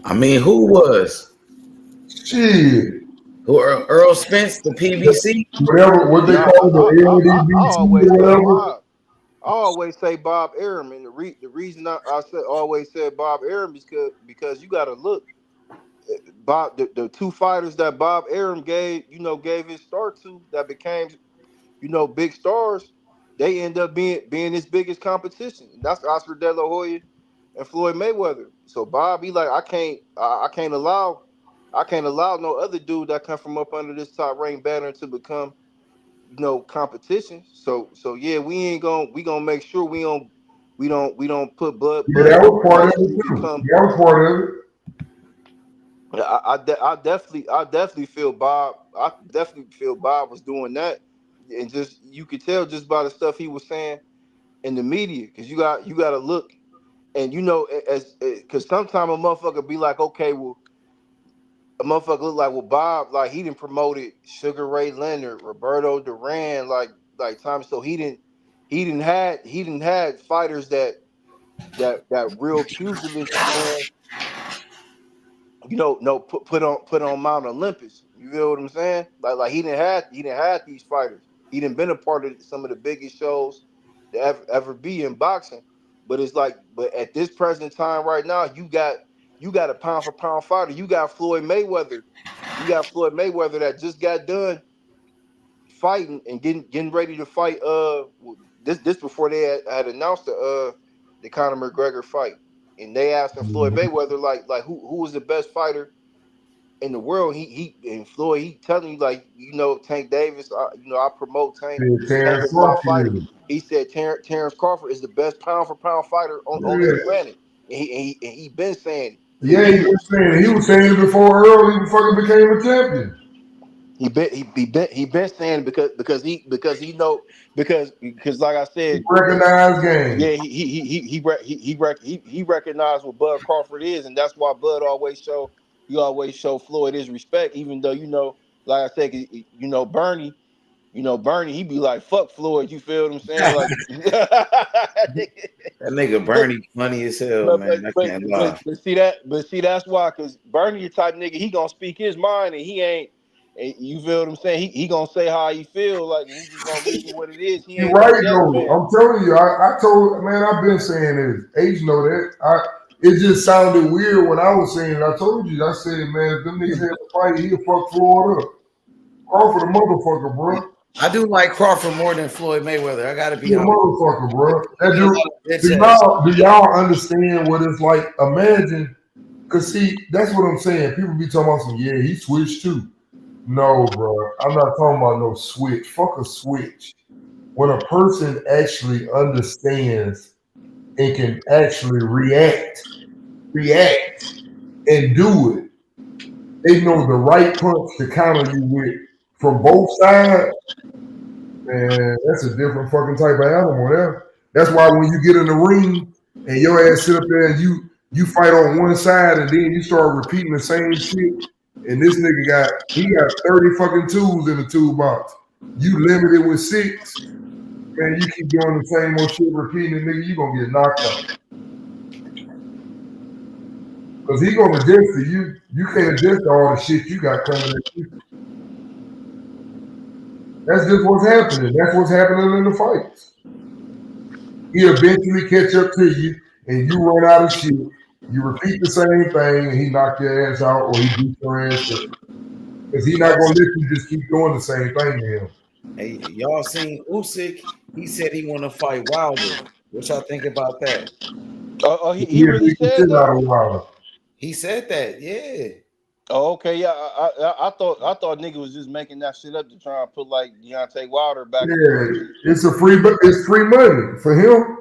I mean, who was? Shit. Who Earl Spence, the PBC? Whatever, what they Nah, call it, the I LDBC always or say whatever. Bob. I always say Bob Arum, and the reason I said always said Bob Arum is because you got to look. Bob, the two fighters that Bob Arum gave his start to, that became, big stars, they end up being his biggest competition. And that's Oscar De La Hoya and Floyd Mayweather. So Bob, he like, I can't allow no other dude that come from up under this top rank banner to become, competition. So yeah, we gonna make sure we don't put blood Yeah, that in was the part of fight it and we too. become. That was part of it. I definitely feel Bob. I definitely feel Bob was doing that, and just you could tell just by the stuff he was saying in the media, because you got to look, and as because sometimes a motherfucker be like, okay, well, a motherfucker look like, well, Bob, like he didn't promoted Sugar Ray Leonard, Roberto Duran, like Tommy, so he didn't had fighters that real pugilists, no, put on Mount Olympus. You feel what I'm saying? Like he didn't have these fighters. He didn't been a part of some of the biggest shows to ever be in boxing. But it's like, but at this present time right now, you got a pound for pound fighter. You got Floyd Mayweather. You got Floyd Mayweather that just got done fighting and getting ready to fight. This before they had announced the Conor McGregor fight, and they asked him, Floyd Mayweather, like who was the best fighter in the world. He and Floyd, he telling you, like, Tank Davis. I promote Tank. Yeah, Tank Terrence is my fighter. Crawford. He said Terrence Crawford is the best pound for pound fighter on this Yeah, planet. And he been saying it for yeah, years. he was saying it before Earl even fucking became a champion. He been saying it because he know because like I said, Recognized game. yeah, he recognized what Bud Crawford is, and that's why Bud always show Floyd his respect, even though, like I said, Bernie. Bernie, he be like, fuck Floyd. You feel what I'm saying? Like, That nigga but, Bernie funny as hell, but, man. I can't lie. but see that's why, because Bernie the type nigga, he gonna speak his mind, and he ain't. And you feel what I'm saying? He gonna say how he feel, like, and he just gonna leave it what it is. He You're ain't no right yes though. man. I'm telling you, I told man, I've been saying this. Age know that. It just sounded weird when I was saying it. I told you, I said, man, if them niggas had to fight, he'll fuck Floyd up. Crawford a motherfucker, bro. I do like Crawford more than Floyd Mayweather. I gotta He be a honest. motherfucker, bro. That He a dude. lot of bitch Do ass. y'all understand what it's like? Imagine, cause see, that's what I'm saying. People be talking about some, yeah, he switched too. No, bro. I'm not talking about no switch. Fuck a switch. When a person actually understands and can actually react, and do it, they know the right punch to counter you with from both sides. Man, that's a different fucking type of animal there. That's why when you get in the ring and your ass sit up there and you fight on one side and then you start repeating the same shit, and this nigga got 30 fucking tools in the toolbox. You limited with 6, man, you keep doing the same old shit, repeating it, nigga, you gonna get knocked out. Cause he gonna adjust to you. You can't adjust to all the shit you got coming at you. That's just what's happening. That's what's happening in the fights. He eventually catch up to you, and you run out of shit. You repeat the same thing, and he knock your ass out, or he beat your ass up. Because he not Y'all, gonna let you just keep doing the same thing to him. hey, y'all seen Usyk? He said he want to fight Wilder. What y'all think about that? Oh, he He'll really beat the said shit that? out of Wilder. He said that, yeah. Oh, okay, yeah. I thought nigga was just making that shit up to try and put like Deontay Wilder back in the Yeah, picture. it's free money for him.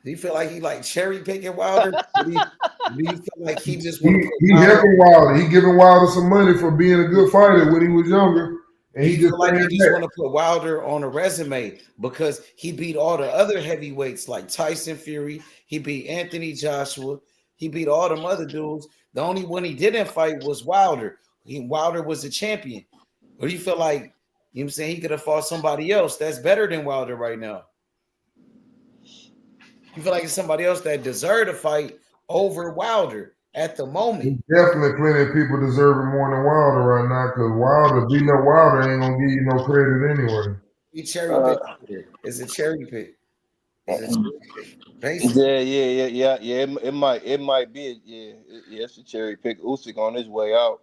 Do you feel like he like cherry picking Wilder? Do you feel like he just want to put He Wilder? helping Wilder. He giving Wilder some money for being a good fighter when he was younger, and Do he you just feel like he saying just that. want to put Wilder on a resume because he beat all the other heavyweights like Tyson Fury, he beat Anthony Joshua, he beat all them other dudes. The only one he didn't fight was Wilder. Wilder was the champion. Or do you feel like, you know what I'm saying, he could have fought somebody else that's better than Wilder right now? You feel like it's somebody else that deserved to fight over Wilder at the moment. There's definitely plenty of people deserving more than Wilder right now, because Wilder, beating up Wilder ain't gonna give you no credit anyway. He cherry Uh, pick. It's a cherry pick. Basically. Yeah. It might be. It's a cherry pick. Usyk on his way out.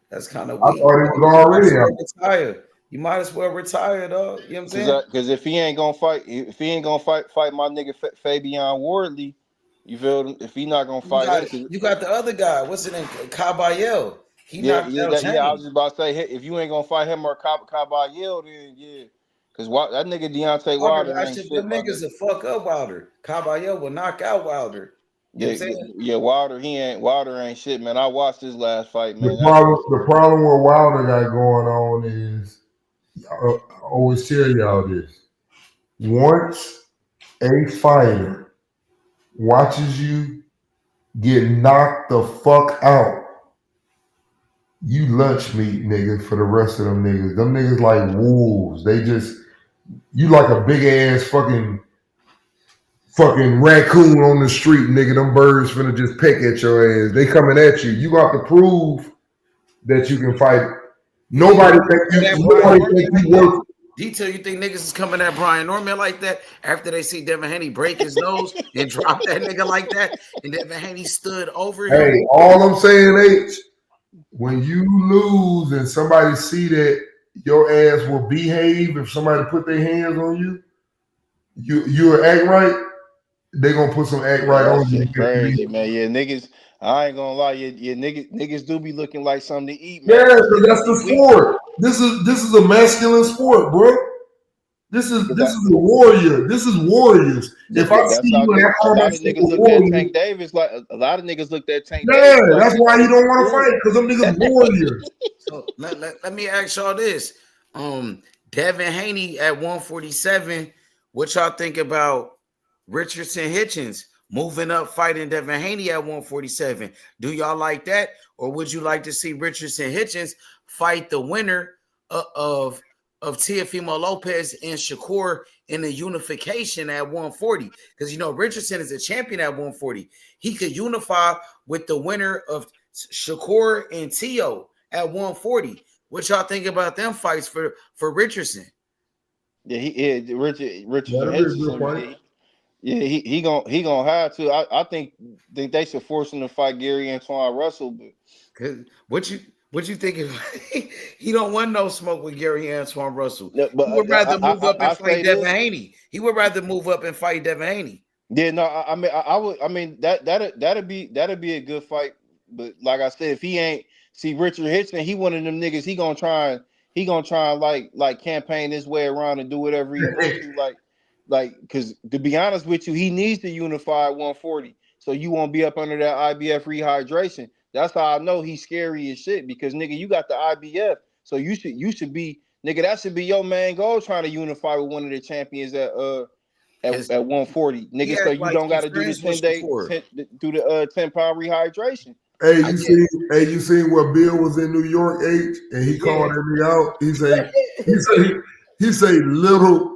That's kind of I weak. thought he was You might as already well out. retire. You might as well retire, though. You know what I'm saying? Cause if he ain't gonna fight my nigga Fabian Wardley, you feel him? If he not gonna You fight got him, you got the other guy. What's his name? Caballero. He knocked out I was James. just about to say, hey, if you ain't gonna fight him or Caballero, then yeah, cause that nigga Deontay Wilder, Wilder that ain't shit, shit, them my niggas nigga. will fuck up Wilder. Caballero will knock out Wilder. You know what I'm saying? Wilder ain't shit, man. I watched his last fight, The man. That problem, nigga. the problem with Wilder got going on is, I always tell y'all this: once a fighter watches you get knocked the fuck out, you lunch meat, niggas, for the rest of them niggas. Them niggas like wolves. They just, you like a big ass fucking raccoon on the street, nigga. Them birds finna just peck at your ass. They coming at you. You got to prove that you can fight. You think Nobody niggas think coming at Brian nobody Norman think like you that? worth. Detail, you think niggas is coming at Brian Norman like that after they see Devin Haney break his nose and drop that nigga like that, and Devin Haney stood over him? Hey, all I'm saying is, when you lose and somebody see that your ass will behave if somebody put their hands on you, you'll act right. They gonna put some act Yeah, right that on you. shit crazy, man. Yeah, niggas. I ain't gonna lie, niggas do be looking like something to eat, Yeah, man. Cause because niggas that's the be weak. sport. This is a masculine sport, bro. This is a warrior. This is warriors. If I That's see how you and I a call lot of myself a niggas looked at warrior, Tank Davis like a lot of niggas looked at Tank yeah, Davis like that's that why he nigga was don't want to a fight, because them niggas warriors. So let me ask y'all this. Devin Haney at 147. What y'all think about Richardson Hitchens moving up fighting Devin Haney at 147? Do y'all like that? Or would you like to see Richardson Hitchens fight the winner of Teofimo Lopez and Shakur in the unification at 140? Because Richardson is a champion at 140. He could unify with the winner of Shakur and Teo at 140. What y'all think about them fights for Richardson? Richardson That'll be a good Henderson. fight. He gonna have to. I think they should force him to fight Gary Antoine Russell, but Cause what you think? He don't want no smoke with Gary Antoine Russell. no, He would rather move up and I fight say Devin this. Haney. He would rather move up and fight Devin Haney. Yeah, no, I mean, I would. I mean that'd be a good fight. But like I said, if he ain't see Richard Hitchson, he one of them niggas. He gonna try and like campaign his way around and do whatever he want to. Because to be honest with you, he needs to unify at 140, so you won't be up under that IBF rehydration. That's how I know he's scary as shit. Because nigga, you got the IBF, so you should be nigga. That should be your main goal, trying to unify with one of the champions Cause at 140, he nigga. So act you like don't he got to do the friends with 10-day, Shakur. do the 10-pound rehydration. Hey, I get, you seen what Bill was in New York, H, and he yeah. called me out. He say little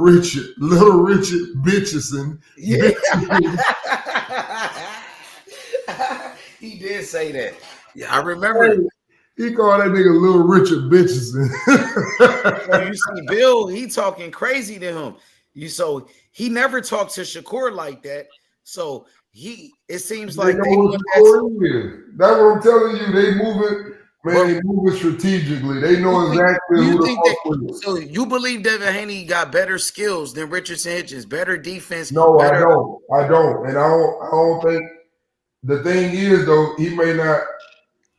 Richard Bitchison. Yeah. He did say that. Yeah, I remember. He called that nigga little Richard Bitchison. So you see, Bill, he talking crazy to him. So he never talked to Shakur like that. So it seems They like know they what want that. Shakur is. That's what I'm telling you. They move it, man. But They move it strategically. They do know exactly you who to think that? fuck with. So you believe Devin Haney got better skills than Richardson Hitchens, better defense, No, I better? don't. I don't. And I don't think the thing is though, he may not.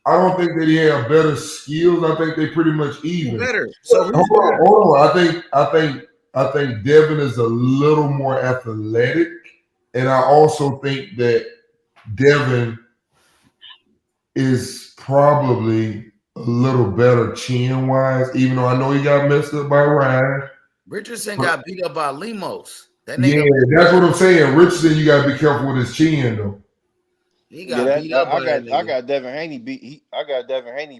I don't think that he have better skills. I think they pretty much Who even. better? So who's Hold on, better? hold on. I think Devin is a little more athletic, and I also think that Devin is probably a little better chin wise, even though I know he got messed up by Ryan. Richardson But got beat up by Lemos. That yeah, nigga, that's what I'm saying. Richardson, you gotta be careful with his chin though. he Yeah, got beat up by that I nigga. got Devin Haney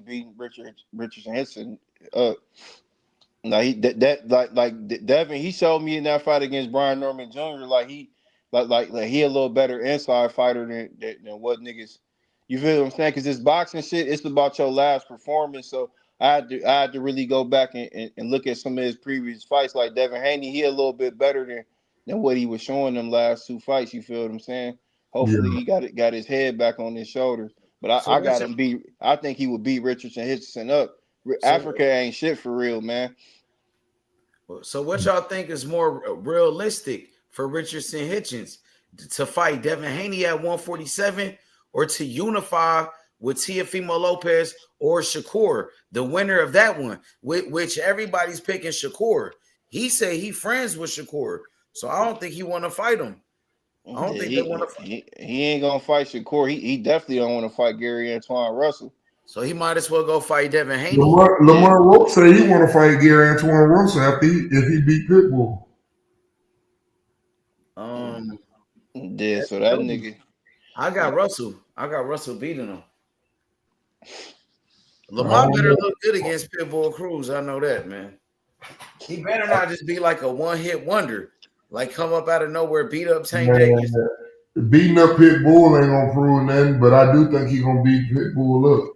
beating Richardson Henson. Uh, now he Devin, he showed me in that fight against Brian Norman Jr. Like he a little better inside fighter than what niggas. You feel what I'm saying? Because this boxing shit, it's about your last performance. So I had to really go back and look at some of his previous fights. Like Devin Haney, he a little bit better than what he was showing them last two fights. You feel what I'm saying? Yeah. Hopefully he got his head back on his shoulders. But So I what's got your, him beat. I think he would beat Richardson up. so Africa ain't shit for real, man. so what y'all think is more realistic for Richardson Hitchens to fight Devin Haney at 147 or to unify with Teofimo Lopez or Shakur, the winner of that one, which everybody's picking Shakur. He said he friends with Shakur, so I don't think he want to fight him. I don't Yeah, think they want to. he ain't gonna fight Shakur. He definitely don't want to fight Gary Antoine Russell. So he might as well go fight Devin Haney. Yeah, Lamar Roach said he want to fight Gary Antoine Russell after if he beat Pitbull. Um, yeah. So that nigga. I got Russell. I got Russell beating him. I Lamar don't better know. look good against Pitbull Cruz. I know that, man. He better not just be like a one-hit wonder, like come up out of nowhere, beat up Tank Davis. Man, beating up Pitbull ain't gonna prove nothing, but I do think he gonna beat Pitbull up.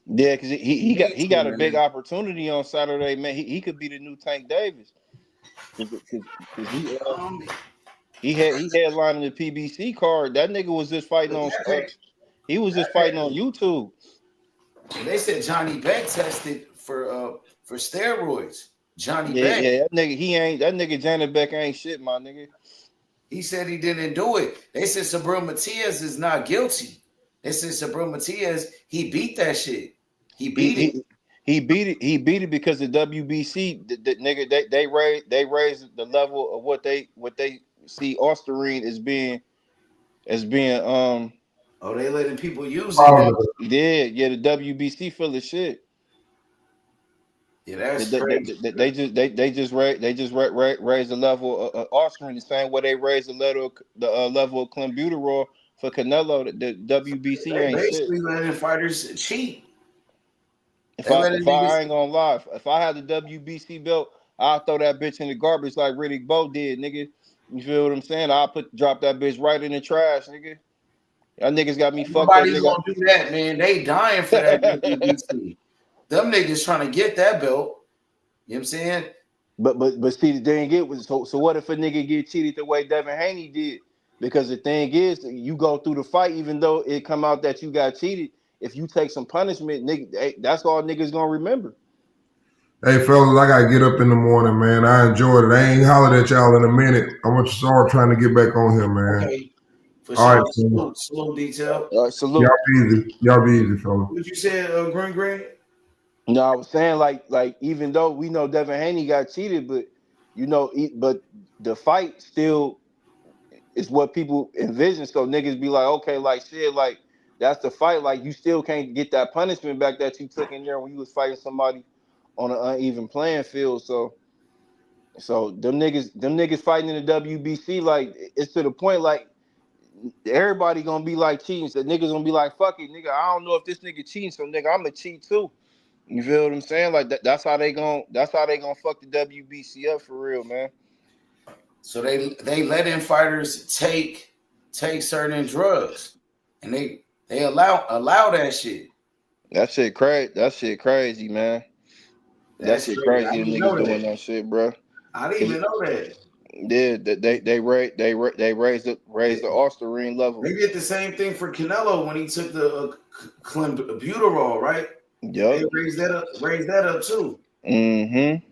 Yeah, because He needs he to, got a big man. opportunity on Saturday, man. He could be the new Tank Davis because Um, he headlining the PBC card. That nigga was just fighting on he was just fighting on YouTube. they said Johnny Beck tested for steroids. Johnny Yeah, Beck. yeah, that nigga Janet Beck ain't shit, my nigga. He said he didn't do it. They said Sabril Matias is not guilty. They said Sabril Matias, he beat that shit. He He beat it. he he beat it because the WBC the nigga they raised the level of what they see Osterine as being Oh, they letting people use it. Positive. yeah the WBC full of shit. Yeah, They, that's they, crazy. they just raised the level of Osterine the same way they raised the level of clenbuterol for Canelo. The WBC They ain't shit. basically letting fighters cheat. If They letting I niggas. ain't gonna lie, if I had the WBC belt, I'll throw that bitch in the garbage like Riddick Bowe did, nigga. You feel what I'm saying? I'll drop that bitch right in the trash, nigga. Y'all niggas got me fucked up, Nobody's nigga. gonna do that, man. They dying for that WBC. Them niggas trying to get that belt. You know what I'm saying? but see the thing it was so what if a nigga get cheated the way Devin Haney did? Because the thing is, you go through the fight, even though it come out that you got cheated. If you take some punishment, nigga, that's all niggas gonna remember. Hey fellas, I gotta get up in the morning, man. I enjoyed it. I ain't hollered at y'all in a minute. I want to start trying to get back on here, man. Okay. For All right, sure. fellas. Salute detail. All right, Y'all salute. be easy. Y'all be easy, fellas. What you said, Green Green? No, I was saying like even though we know Devin Haney got cheated, but but the fight still is what people envision. So niggas be like, okay, like shit, like that's the fight. Like you still can't get that punishment back that you took in there when you was fighting somebody on an uneven playing field. So them niggas fighting in the WBC, like it's to the point like everybody gonna be like cheating. So niggas gonna be like, fuck it, nigga. I don't know if this nigga cheating, so nigga, I'm gonna cheat too. You feel what I'm saying? Like that's how they gonna fuck the WBC up for real, man. So they letting fighters take certain drugs, and they allow that shit. That shit crazy. That shit crazy, man. That That's shit crazy. I crazy. The didn't even niggas know doing that. that shit, bro. I didn't Cause even know that. yeah, they raised the Osterine level. They did the same thing for Canelo when he took the clenbuterol, right? They Yup. raised that up too. Mm-hmm.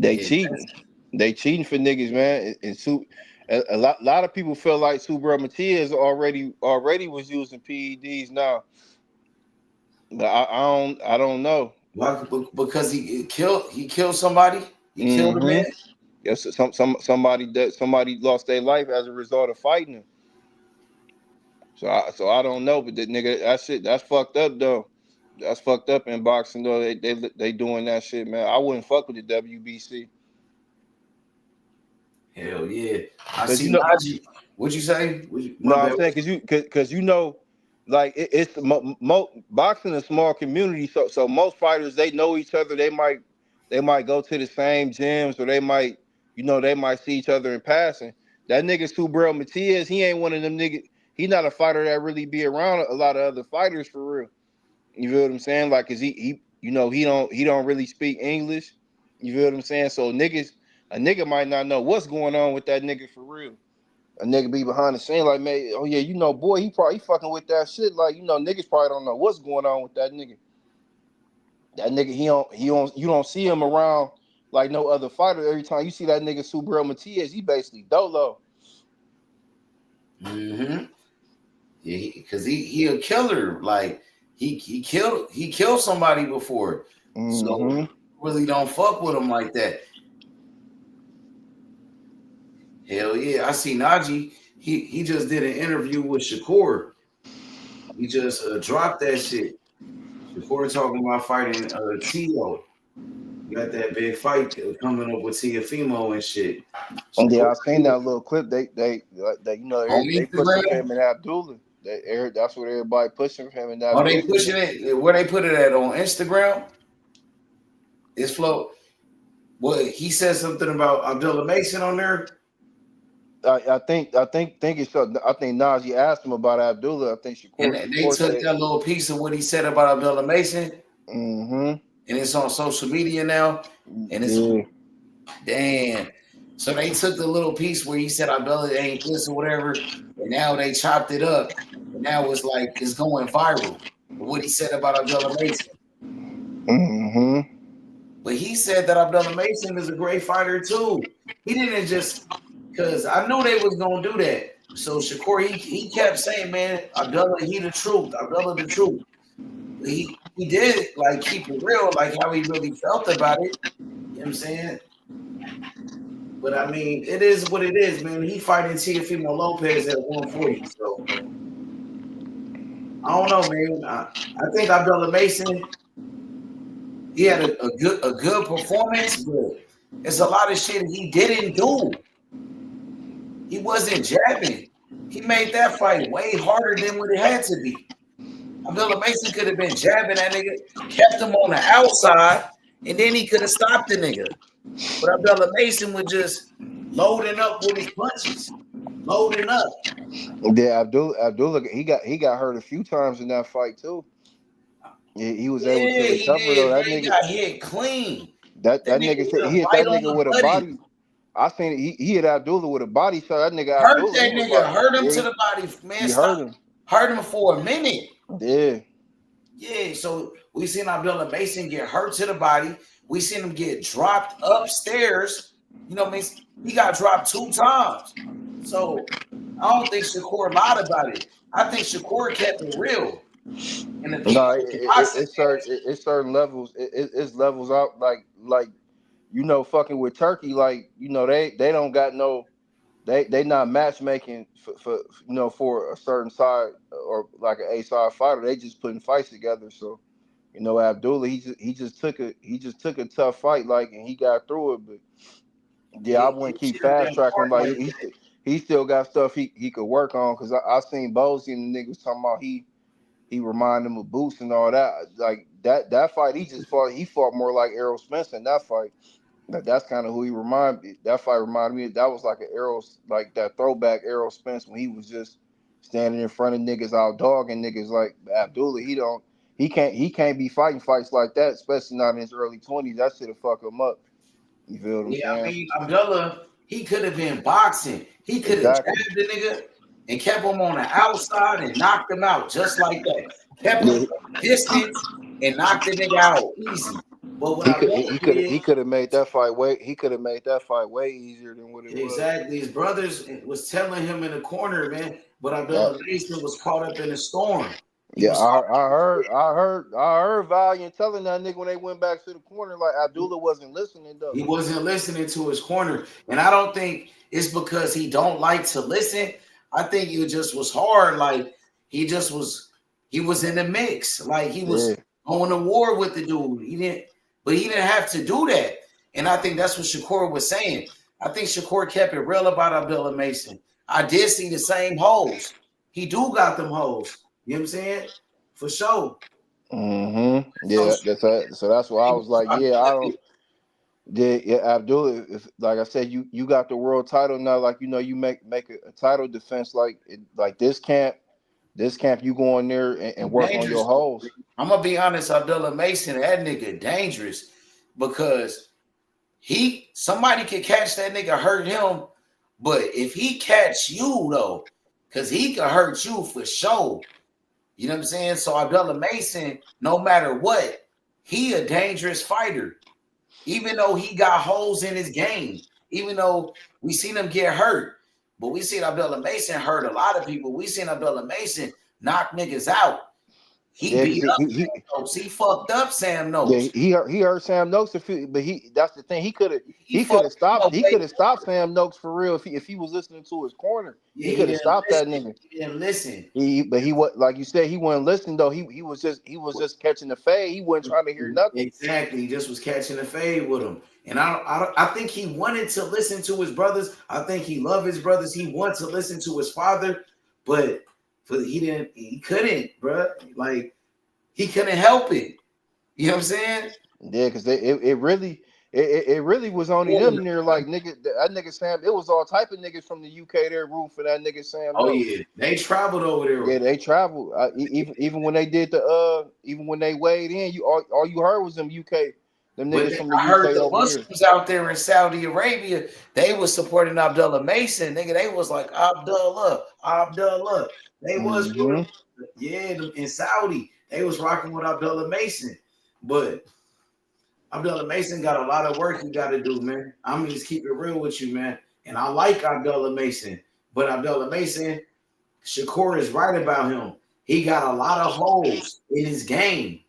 They Yeah, cheating. They cheating for niggas, man. A lot of people feel like Subra Matias already was using PEDs now, but I don't know. why? Because he killed somebody. He killed a Mm-hmm. man. Yes, somebody lost their life as a result of fighting him. So I don't know, but that nigga, that shit, that's fucked up though. That's fucked up in boxing though. They doing that shit, man. I wouldn't fuck with the WBC Hell yeah. I because see Najee. What'd you say? no, My I'm bad. saying because like it's boxing a small community, so most fighters they know each other. They might go to the same gyms or they might see each other in passing. That nigga Subriel Matias, he ain't one of them niggas. He not a fighter that really be around a lot of other fighters for real. You feel what I'm saying? Like, cause he don't really speak English. You feel what I'm saying? So a nigga might not know what's going on with that nigga for real. A nigga be behind the scene like, man, oh yeah, boy, he probably fucking with that shit. Like, niggas probably don't know what's going on with that nigga. That nigga, you don't see him around like no other fighter. Every time you see that nigga Subriel Matias, he basically dolo. Mm-hmm. Yeah, because he a killer. Like he killed somebody before. So really don't fuck with him like that. Hell yeah. I see Najee. He just did an interview with Shakur. He just dropped that shit. Shakur talking about fighting Tio. Got that big fight coming up with Teofimo and shit. And yeah, Shakur, I seen that little clip. They on they pushing for Instagram. him and Abdullah. That's what everybody pushing for him and Are they Abdullah. pushing it? Where they put it at on Instagram? It's flow. Well, he said something about Abdullah Mason on there. I think it's. I think Najee asked him about Abdullah. I think And they Shakur took said. that little piece of what he said about Abdullah Mason, Mm-hmm. and it's on social media now. And it's damn. So they took the little piece where he said Abdullah ain't this or whatever, and now they chopped it up, and now it's like it's going viral. What he said about Abdullah Mason. Mm-hmm. But he said that Abdullah Mason is a great fighter too. He didn't just because I knew they was gonna do that. So Shakur, he kept saying, man, Abdullah, he the truth, Abdullah the truth. He did like keep it real, like how he really felt about it. You know what I'm saying? But I mean, it is what it is, man. He fighting Teofimo Lopez at 140. So I don't know, man. I think Abdullah Mason, he had a good performance, but there's a lot of shit he didn't do. He wasn't jabbing. He made that fight way harder than what it had to be. Abdullah Mason could have been jabbing that nigga, kept him on the outside, and then he could have stopped the nigga. But Abdullah Mason was just loading up with his punches, loading up. Yeah, Abdullah, he got hurt a few times in that fight too. He was able to He recover though. did, That man. He nigga, got hit clean. that That nigga nigga said he went hit right that on nigga the with a body. body. I seen it. He hit Abdullah with a body shot. That nigga Hurt Abdullah, that he was nigga. like, Hurt him yeah, to the body, man. he Stop. hurt him. Hurt him for a minute. Yeah. Yeah, so we seen Abdullah Mason get hurt to the body. We seen him get dropped upstairs. You know what I mean? He got dropped 2 times. So I don't think Shakur lied about it. I think Shakur kept it real. And the people No, it's certain levels. It's levels out like fucking with Turkey. Like they don't got no. They not matchmaking for for a certain side or like an A side fighter. They just putting fights together. So Abdullah he just took a tough fight and he got through it. But yeah, I wouldn't keep should have fast been tracking him. hard Like like that. he still got stuff he could work on because I seen Bosey and the niggas talking about he reminded him of Boots and all that. Like that fight he just fought. He fought more like Errol Spence in that fight. That's kind of who he reminded me. That fight reminded me. That was like an Errol, like that throwback Errol Spence when he was just standing in front of niggas out dogging niggas. Like Abdullah, he can't be fighting fights like that, especially not in his early 20s. That should have fucked him up. You feel what I'm Yeah, I saying? mean, Abdullah, he could have been boxing. He could have Exactly. jabbed the nigga and kept him on the outside and knocked him out just like that. Kept him Yeah, from distance and knocked the nigga out easy. But what Abdullah he did, could have made that fight way easier than what it was. exactly, his brothers was telling him in the corner, man. But Yeah. Abdullah Mason was caught up in the storm. He Yeah, was I heard Valiant telling that nigga when they went back to the corner, like Abdullah wasn't listening though. he wasn't listening to his corner. And I don't think it's because he don't like to listen. I think it just was hard. Like he was in the mix. Like he was going to war with the dude. He didn't have to do that. And I think that's what Shakur was saying. I think Shakur kept it real about Abdullah Mason. I did see the same holes. He do got them holes. You know what I'm saying? For sure. Mm-hmm. Yeah, so that's why I was like, yeah, I don't. Yeah, Abdullah. Like I said, you got the world title now. Like you make a title defense like this camp. This camp, you go in there and work on your holes. I'm gonna be honest, Abdullah Mason, that nigga dangerous because somebody could catch that nigga, hurt him, but if he catch you though, because he could hurt you for sure. You know what I'm saying? So Abdullah Mason, no matter what, he a dangerous fighter. Even though he got holes in his game, even though we seen him get hurt, but we seen Abdullah Mason hurt a lot of people. We seen Abdullah Mason knock niggas out. He Yeah, beat because up Sam Noakes. He fucked up Sam Noakes. he hurt Sam Noakes, but that's the thing. He could He have fucked stopped. up. He could have stopped Sam Noakes for real if he was listening to his corner. Yeah, He he could have didn't stopped listen. that nigga. He didn't listen. But he was, like you said, he wasn't listening though. He was just catching the fade. He wasn't trying to hear nothing. Exactly. He just was catching the fade with him. And I think he wanted to listen to his brothers. I think he loved his brothers. He wanted to listen to his father, but he couldn't, bro. Like, he couldn't help it. You know what I'm saying? Yeah, because it really was only them there. Like nigga, that nigga Sam. It was all type of niggas from the UK there rooting for that nigga Sam. Oh yeah, they traveled over there. Yeah, they traveled. Even when they did even when they weighed in, all you heard was them UK, them niggas from the I heard UK the over Muslims out there in Saudi Arabia, they was supporting Abdullah Mason. Nigga, they was like Abdullah. They was in Saudi. They was rocking with Abdullah Mason. But Abdullah Mason got a lot of work he got to do, man. I'm gonna just keep it real with you, man. And I like Abdullah Mason, but Abdullah Mason, Shakur is right about him. He got a lot of holes in his game.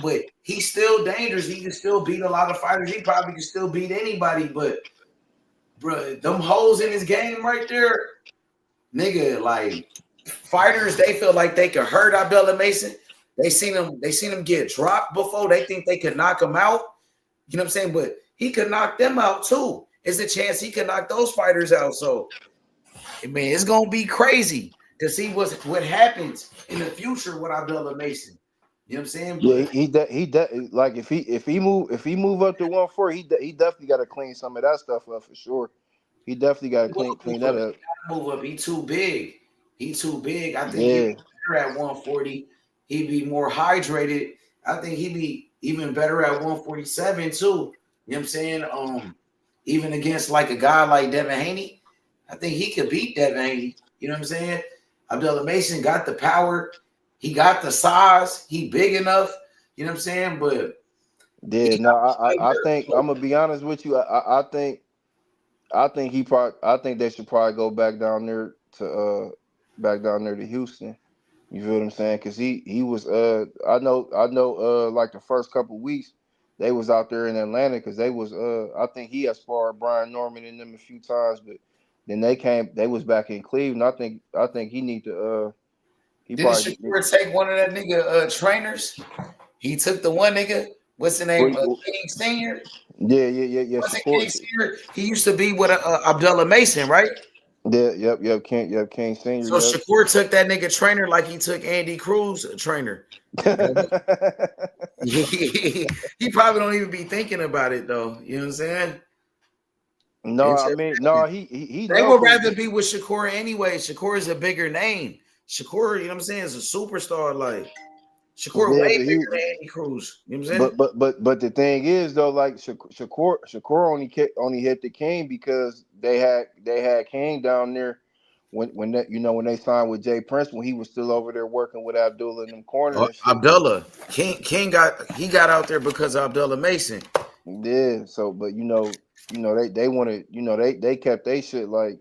But he's still dangerous. He can still beat a lot of fighters. He probably can still beat anybody. But bro, them holes in his game right there, nigga, like fighters, they feel like they could hurt Abdullah Mason. They seen him get dropped before. They think they could knock him out. You know what I'm saying? But he could knock them out too. There's a chance he could knock those fighters out. So, man, it's gonna be crazy to see what happens in the future with Abdullah Mason. You know what I'm saying? Yeah, he like if he move up to 140, he definitely got to clean some of that stuff up for sure. He definitely got to clean that up. Move up. He too big. I think Yeah. he'd be better at 140. He'd be more hydrated. I think he'd be even better at 147 too. You know what I'm saying? Even against like a guy like Devin Haney, I think he could beat Devin Haney. You know what I'm saying? Abdullah Mason got the power. He got the size. He big enough. You know what I'm saying? But yeah, no, I think I'm gonna be honest with you. I think they should probably go back down there to Houston. You feel what I'm saying? Because he was I know like the first couple weeks they was out there in Atlanta because they was I think he had sparred Brian Norman and them a few times, but then they was back in Cleveland. I think he need to didn't Shakur take one of that nigga trainers? He took the one nigga. What's the name? King Senior. Yeah. King Senior. He used to be with Abdullah Mason, right? Yeah, King Senior. So Shakur took that nigga trainer like he took Andy Cruz trainer. He probably don't even be thinking about it though. You know what I'm saying? No, I mean, no, he. They would rather be with Shakur anyway. Shakur is a bigger name. Shakur, you know what I'm saying, is a superstar. Like Shakur, way bigger than Andy Cruz. You know what I'm saying? But the thing is though, like Shakur only hit the King because they had King down there when they signed with Jay Prince when he was still over there working with Abdullah in them corners. Abdullah King got out there because of Abdullah Mason. Yeah. So, but they wanted they kept their shit like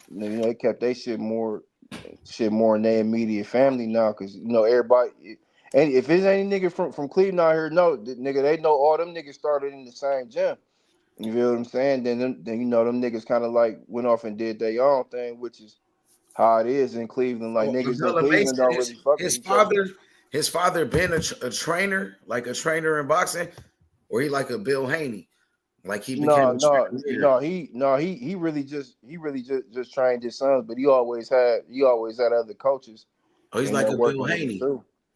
they kept their shit more in their immediate family now because everybody. And if there's any nigga from Cleveland out here, nigga, they know all them niggas started in the same gym. You feel what I'm saying? Then them niggas kind of like went off and did their own thing, which is how it is in Cleveland. Like niggas in Cleveland don't really fuck with each other. His father been a trainer, like a trainer in boxing, or he like a Bill Haney, like he became he really just trained his sons, but he always had other coaches. Oh, he's like a Bill Haney.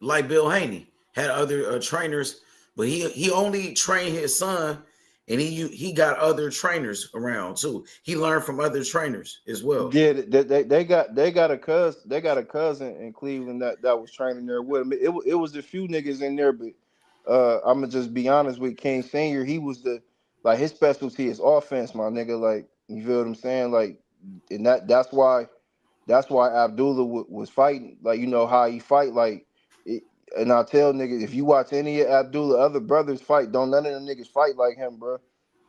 Like Bill Haney had other trainers, but he only trained his son, and he got other trainers around too. He learned from other trainers as well. Yeah, they got a cousin in Cleveland that was training there with him. It was a few niggas in there, but I'm gonna just be honest with King Senior. He was the like his specialty is offense, my nigga. Like you feel what I'm saying? Like, and that's why Abdullah was fighting. Like you know how he fight. Like, it, and I tell niggas if you watch any of Abdullah other brothers fight, don't none of them niggas fight like him, bro.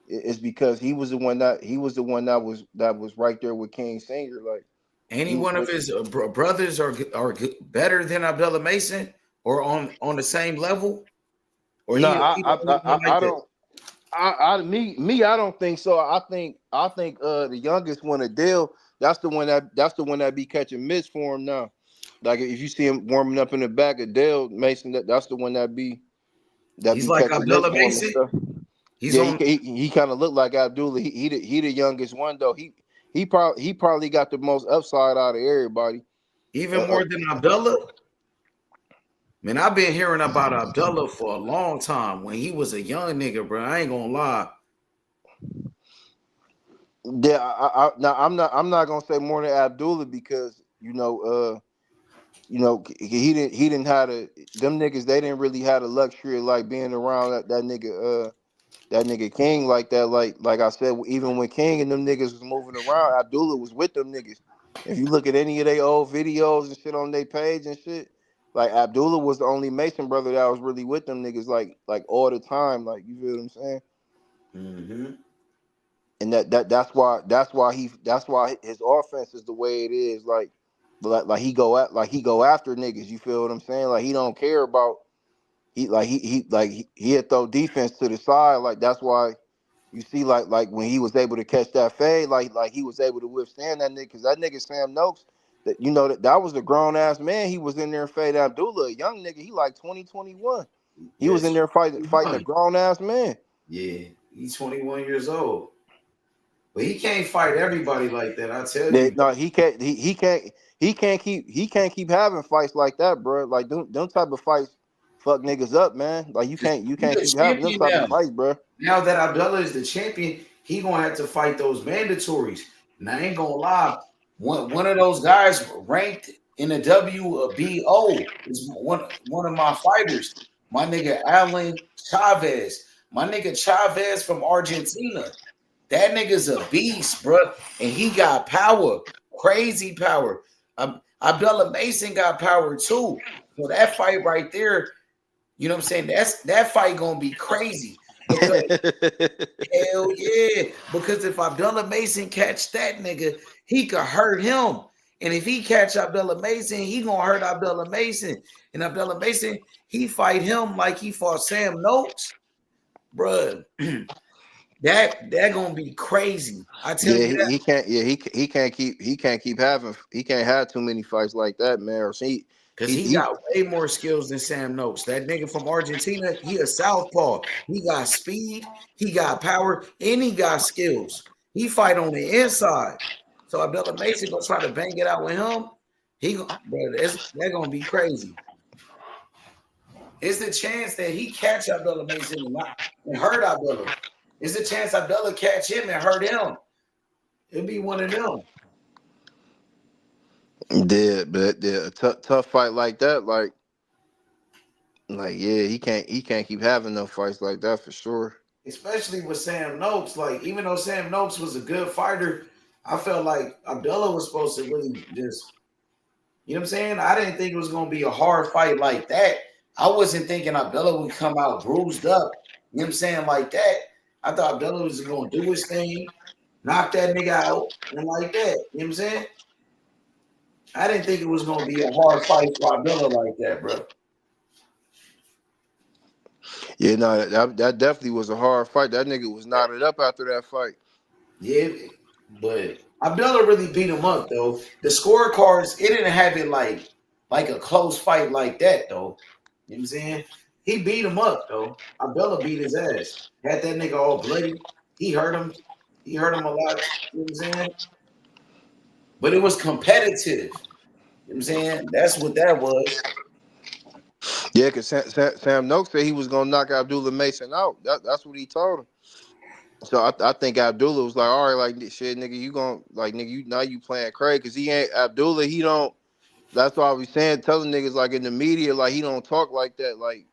It's because he was the one that was right there with King Singer. Like Any he was one of with. his brothers are better than Abdullah Mason or on the same level, or No, he the only one I like that. don't. I don't think so. I think the youngest one, Adele, that's the one that be catching mitts for him now. Like if you see him warming up in the back, Adele Mason, that's the one that He's be like catching mitts Abdullah for him and Mason. stuff. He's Yeah, on he kind of looked like Abdullah. He the youngest one though. He probably got the most upside out of everybody. even Uh, more than Abdullah. Man, I've been hearing about Abdullah for a long time. When he was a young nigga, bro, I ain't gonna lie. yeah, now I'm not gonna say more than Abdullah because he didn't have them niggas. They didn't really have the luxury of like being around that nigga King like that. Like I said, even when King and them niggas was moving around, Abdullah was with them niggas. If you look at any of their old videos and shit on their page and shit, like Abdullah was the only Mason brother that was really with them niggas like all the time. Like you feel what I'm saying? Mm-hmm. And that's why his offense is the way it is. Like he go after niggas. You feel what I'm saying? Like he don't care about he'll throw defense to the side. Like that's why you see like when he was able to catch that fade, like he was able to withstand that nigga. Cause that nigga Sam Noakes, that was a grown ass man. He was in there fade Abdullah, a young nigga. He like 2021. He was in Yes, there fighting a 21. grown ass man. Yeah, he's 21 years old. But he can't fight everybody like that. I tell you, No, he can't keep having fights like that, bro. Like them type of fights fuck niggas up, man. Like you because can't you he can't the keep having them champion type of now. fights, bro. Now that Abdullah is the champion, he gonna have to fight those mandatories. And I ain't gonna lie, one of those guys ranked in the WBO is one of my fighters. My nigga Alan Chavez. My nigga Chavez from Argentina. That nigga's a beast, bro. And he got power, crazy power. Abdullah Mason got power too. So that fight right there, you know what I'm saying? That fight gonna be crazy because hell yeah. Because if Abdullah Mason catch that nigga, he could hurt him. And if he catch Abdullah Mason, he gonna hurt Abdullah Mason. And Abdullah Mason, he fight him like he fought Sam Noakes, bruh. That gonna be crazy. I tell Yeah, you that. he can't. Yeah, he can't have too many fights like that, man. Or Because he he got way more skills than Sam Noakes. That nigga from Argentina, he a southpaw. He got speed, he got power, and he got skills. He fight on the inside. So Abdullah Mason gonna try to bang it out with him. Bro, that's gonna be crazy. It's the chance that he catch Abdullah Mason and hurt Abdullah. It's the chance Abdullah catch him and hurt him. It'll be one of them. did, but a tough fight like that, yeah, he can't keep having no fights like that for sure. Especially with Sam Noakes. Like, even though Sam Noakes was a good fighter, I felt like Abdullah was supposed to really just, you know what I'm saying? I didn't think it was going to be a hard fight like that. I wasn't thinking Abdullah would come out bruised up, you know what I'm saying, like that. I thought Abdullah was going to do his thing, knock that nigga out, and like that, you know what I'm saying? I didn't think it was going to be a hard fight for Abdullah like that, bro. Yeah, no, that definitely was a hard fight. That nigga was knotted up after that fight. Yeah, but Abdullah really beat him up though. The scorecards, it didn't have it like a close fight like that though. You know what I'm saying? He beat him up though. Abdullah beat his ass. Had that nigga all bloody. He hurt him. He hurt him a lot. You know what I'm saying? But it was competitive. You know what I'm saying? That's what that was. Yeah, because Sam Noakes said he was gonna knock Abdullah Mason out. That's what he told him. So I think Abdullah was like, all right, like shit, nigga, you gonna like nigga, you now you playing crazy because he ain't Abdullah. He don't. That's why I was saying, telling niggas like in the media, like he don't talk like that, like.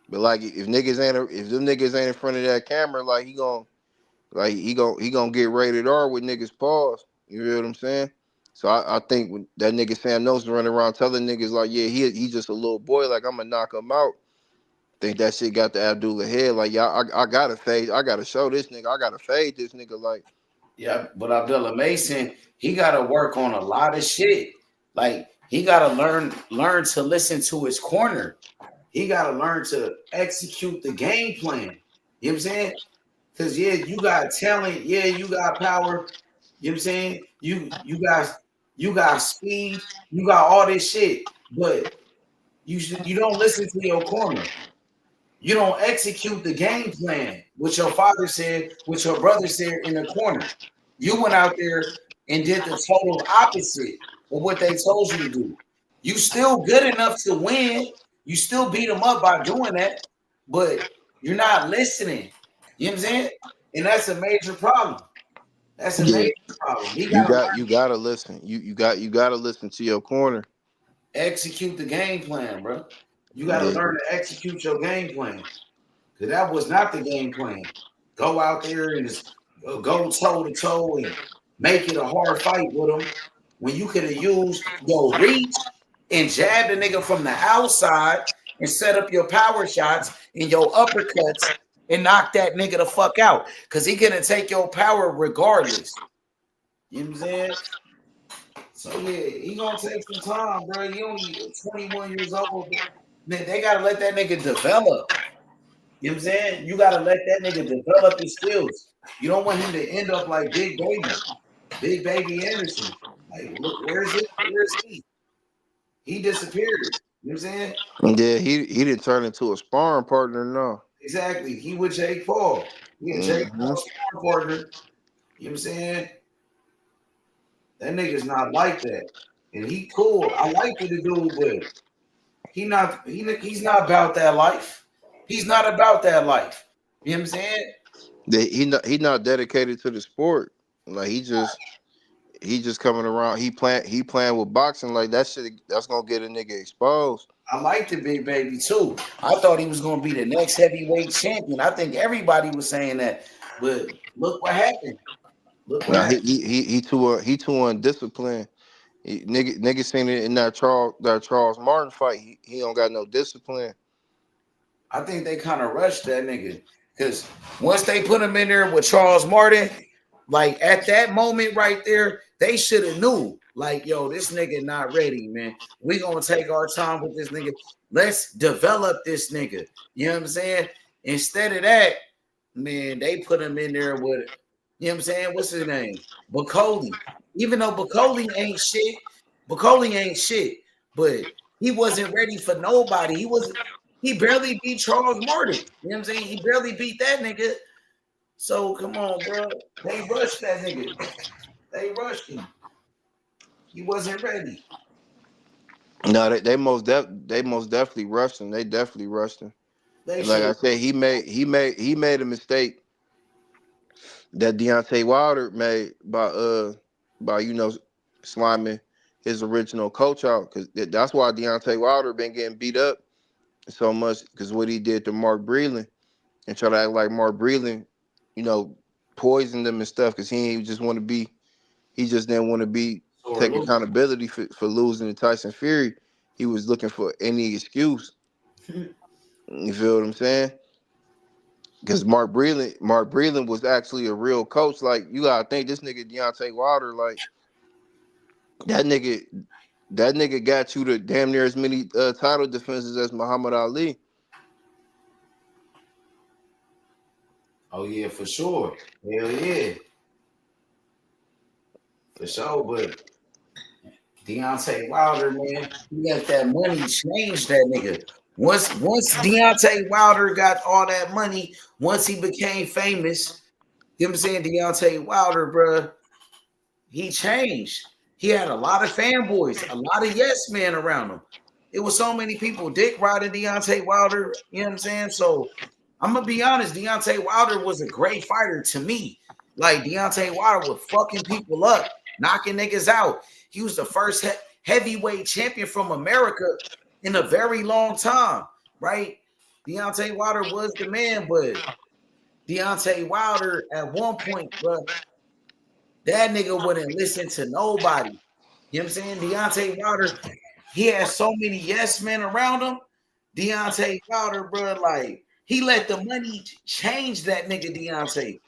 But like if them niggas ain't in front of that camera, like Like he gonna get rated R with niggas pause. You know what I'm saying? So I think when that nigga Sam Nelson running around telling niggas like, yeah, he just a little boy, like I'm gonna knock him out. Think that shit got to Abdullah head. Like, y'all, I gotta fade. I gotta show this nigga. I gotta fade this nigga. Like, Yeah, but Abdullah Mason, he got to work on a lot of shit. Like he got to learn to listen to his corner. He got to learn to execute the game plan. You know what I'm saying? Because yeah, you got talent. Yeah, you got power. You know what I'm saying? You got speed. You got all this shit. But you don't listen to your corner. You don't execute the game plan, what your father said, what your brother said in the corner. You went out there and did the total opposite of what they told you to do. You still good enough to win. You still beat them up by doing that, but you're not listening. You know what I'm saying? And that's a major problem. That's a yeah, major problem. He got to learn you gotta listen. You gotta listen to your corner. to execute the game plan, bro. You got to Yeah, learn to execute your game plan. Because that was not the game plan. Go out there and just go toe to toe and make it a hard fight with them. When you could have used your reach and jab the nigga from the outside and set up your power shots and your uppercuts and knock that nigga the fuck out. Because he gonna take your power regardless. You know what I'm saying? So yeah, he gonna take some time, bro. He only 21 years old. Man, they gotta let that nigga develop. You know what I'm saying? You gotta let that nigga develop his skills. You don't want him to end up like Big Baby Anderson. Like, look, where's it? Where's he? He disappeared. You know what I'm saying? yeah. He didn't turn into a sparring partner. No. Exactly. He with Jake Paul. Yeah, Jake Mm-hmm. Paul sparring partner. You know what I'm saying? That nigga's not like that. And he cool. I like what the dude, but he's not about that life. He's not about that life. You know what I'm saying? He not dedicated to the sport. Like he just coming around. He playing with boxing. Like that shit. That's gonna get a nigga exposed. I like the Big Baby too. I thought he was going to be the next heavyweight champion. I think everybody was saying that, but look what happened. Look what Now happened. he too undisciplined. Nigga seen it in that Charles Martin fight. He don't got no discipline. I think they kind of rushed that nigga because once they put him in there with Charles Martin, like at that moment right there, they should have knew. Like, yo, this nigga not ready, man. We gonna take our time with this nigga. Let's develop this nigga. You know what I'm saying? Instead of that, man, they put him in there with, you know what I'm saying? What's his name? Bacoli. Even though Bacoli ain't shit, but he wasn't ready for nobody. He barely beat Charles Martin. You know what I'm saying? He barely beat that nigga. So come on, bro. They rushed that nigga. They rushed him. He wasn't ready. No, they most definitely rushed him. They definitely rushed him. They And like should I have. said, he made a mistake that Deontay Wilder made by sliming his original coach out, because that's why Deontay Wilder been getting beat up so much, because what he did to Mark Breland and try to act like Mark Breland, you know, poisoned him and stuff, because he just didn't want to be Or take lose. accountability for losing to Tyson Fury. He was looking for any excuse. You feel what I'm saying? Because Mark Breland was actually a real coach. Like, you gotta think, this nigga Deontay Wilder, like that nigga, that nigga got you to damn near as many title defenses as Muhammad Ali. Oh yeah, for sure. Hell yeah, for sure. But Deontay Wilder, man, he got that money, changed that nigga. Once Deontay Wilder got all that money, once he became famous, you know what I'm saying? Deontay Wilder, bro, he changed. He had a lot of fanboys, a lot of yes men around him. It was so many people dick riding Deontay Wilder. You know what I'm saying? So I'm gonna be honest, Deontay Wilder was a great fighter to me. Like Deontay Wilder was fucking people up, knocking niggas out. He was the first heavyweight champion from America in a very long time, right? Deontay Wilder was the man, but Deontay Wilder at one point, bro, that nigga wouldn't listen to nobody. You know what I'm saying? Deontay Wilder, he had so many yes men around him. Deontay Wilder, bro, like he let the money change that nigga Deontay.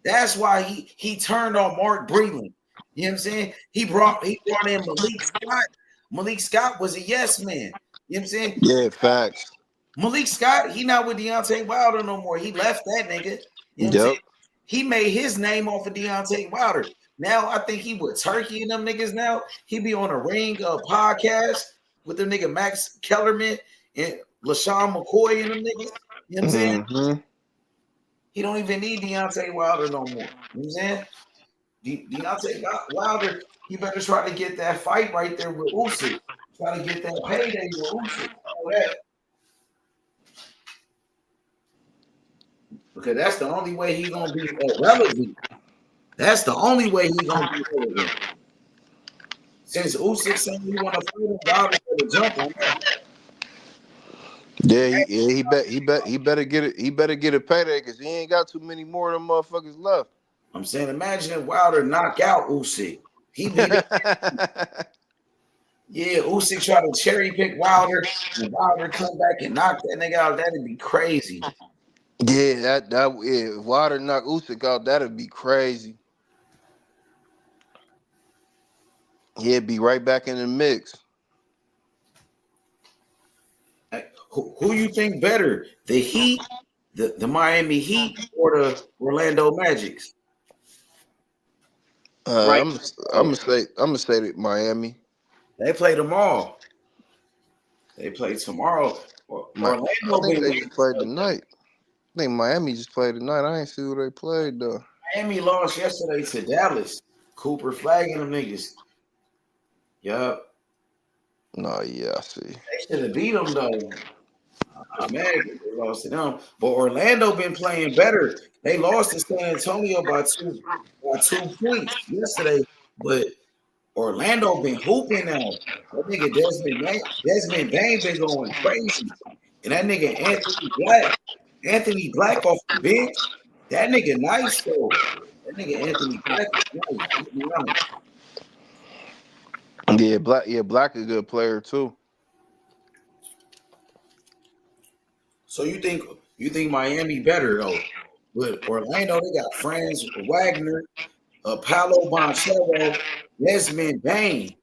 That's why he turned on Mark Breland. You know what I'm saying? He brought in Malik Scott. Malik Scott was a yes man. You know what I'm saying? Yeah, facts. Malik Scott, he not with Deontay Wilder no more. He left that nigga. You know what I'm saying? Yep. He made his name off of Deontay Wilder. Now I think he with Turkey and them niggas now. He be on a ring podcast with them nigga Max Kellerman and LaShawn McCoy and them niggas. You know what I'm saying? Mm-hmm. He don't even need Deontay Wilder no more. You know what I'm saying? Deontay Wilder, he better try to get that fight right there with Usyk. Try to get that payday with Usyk. All that. Because that's the only way he's gonna be relevant. That's the only way he's gonna be relevant. Since Usyk saying he want to fight him, Wilder better jump on that. Yeah, he better get it. He better get a payday because he ain't got too many more of them motherfuckers left. I'm saying, imagine if Wilder knock out Usyk. He beat it. Yeah, Usyk try to cherry pick Wilder, and Wilder come back and knock that nigga out. That'd be crazy. Yeah, if Wilder knock Usyk out, that'd be crazy. He'd be right back in the mix. Who you think better, the Heat, the Miami Heat, or the Orlando Magics? Right. I'm gonna say that Miami. They play tomorrow. They play tomorrow. Orlando. I think they just played tonight. I think Miami just played tonight. I ain't see who they played though. Miami lost yesterday to Dallas. Cooper flagging them niggas. Yup. No, yeah, I see. They should have beat them though. I'm mad that they lost to them. But Orlando been playing better. They lost to San Antonio by 2 points yesterday. But Orlando been hooping now. That nigga Desmond Bain been going crazy. And that nigga Anthony Black off the bench. That nigga nice though. That nigga Anthony Black is nice. Black is a good player too. So you think Miami better though? With Orlando, they got Franz Wagner, Paolo Banchero, Desmond Bain,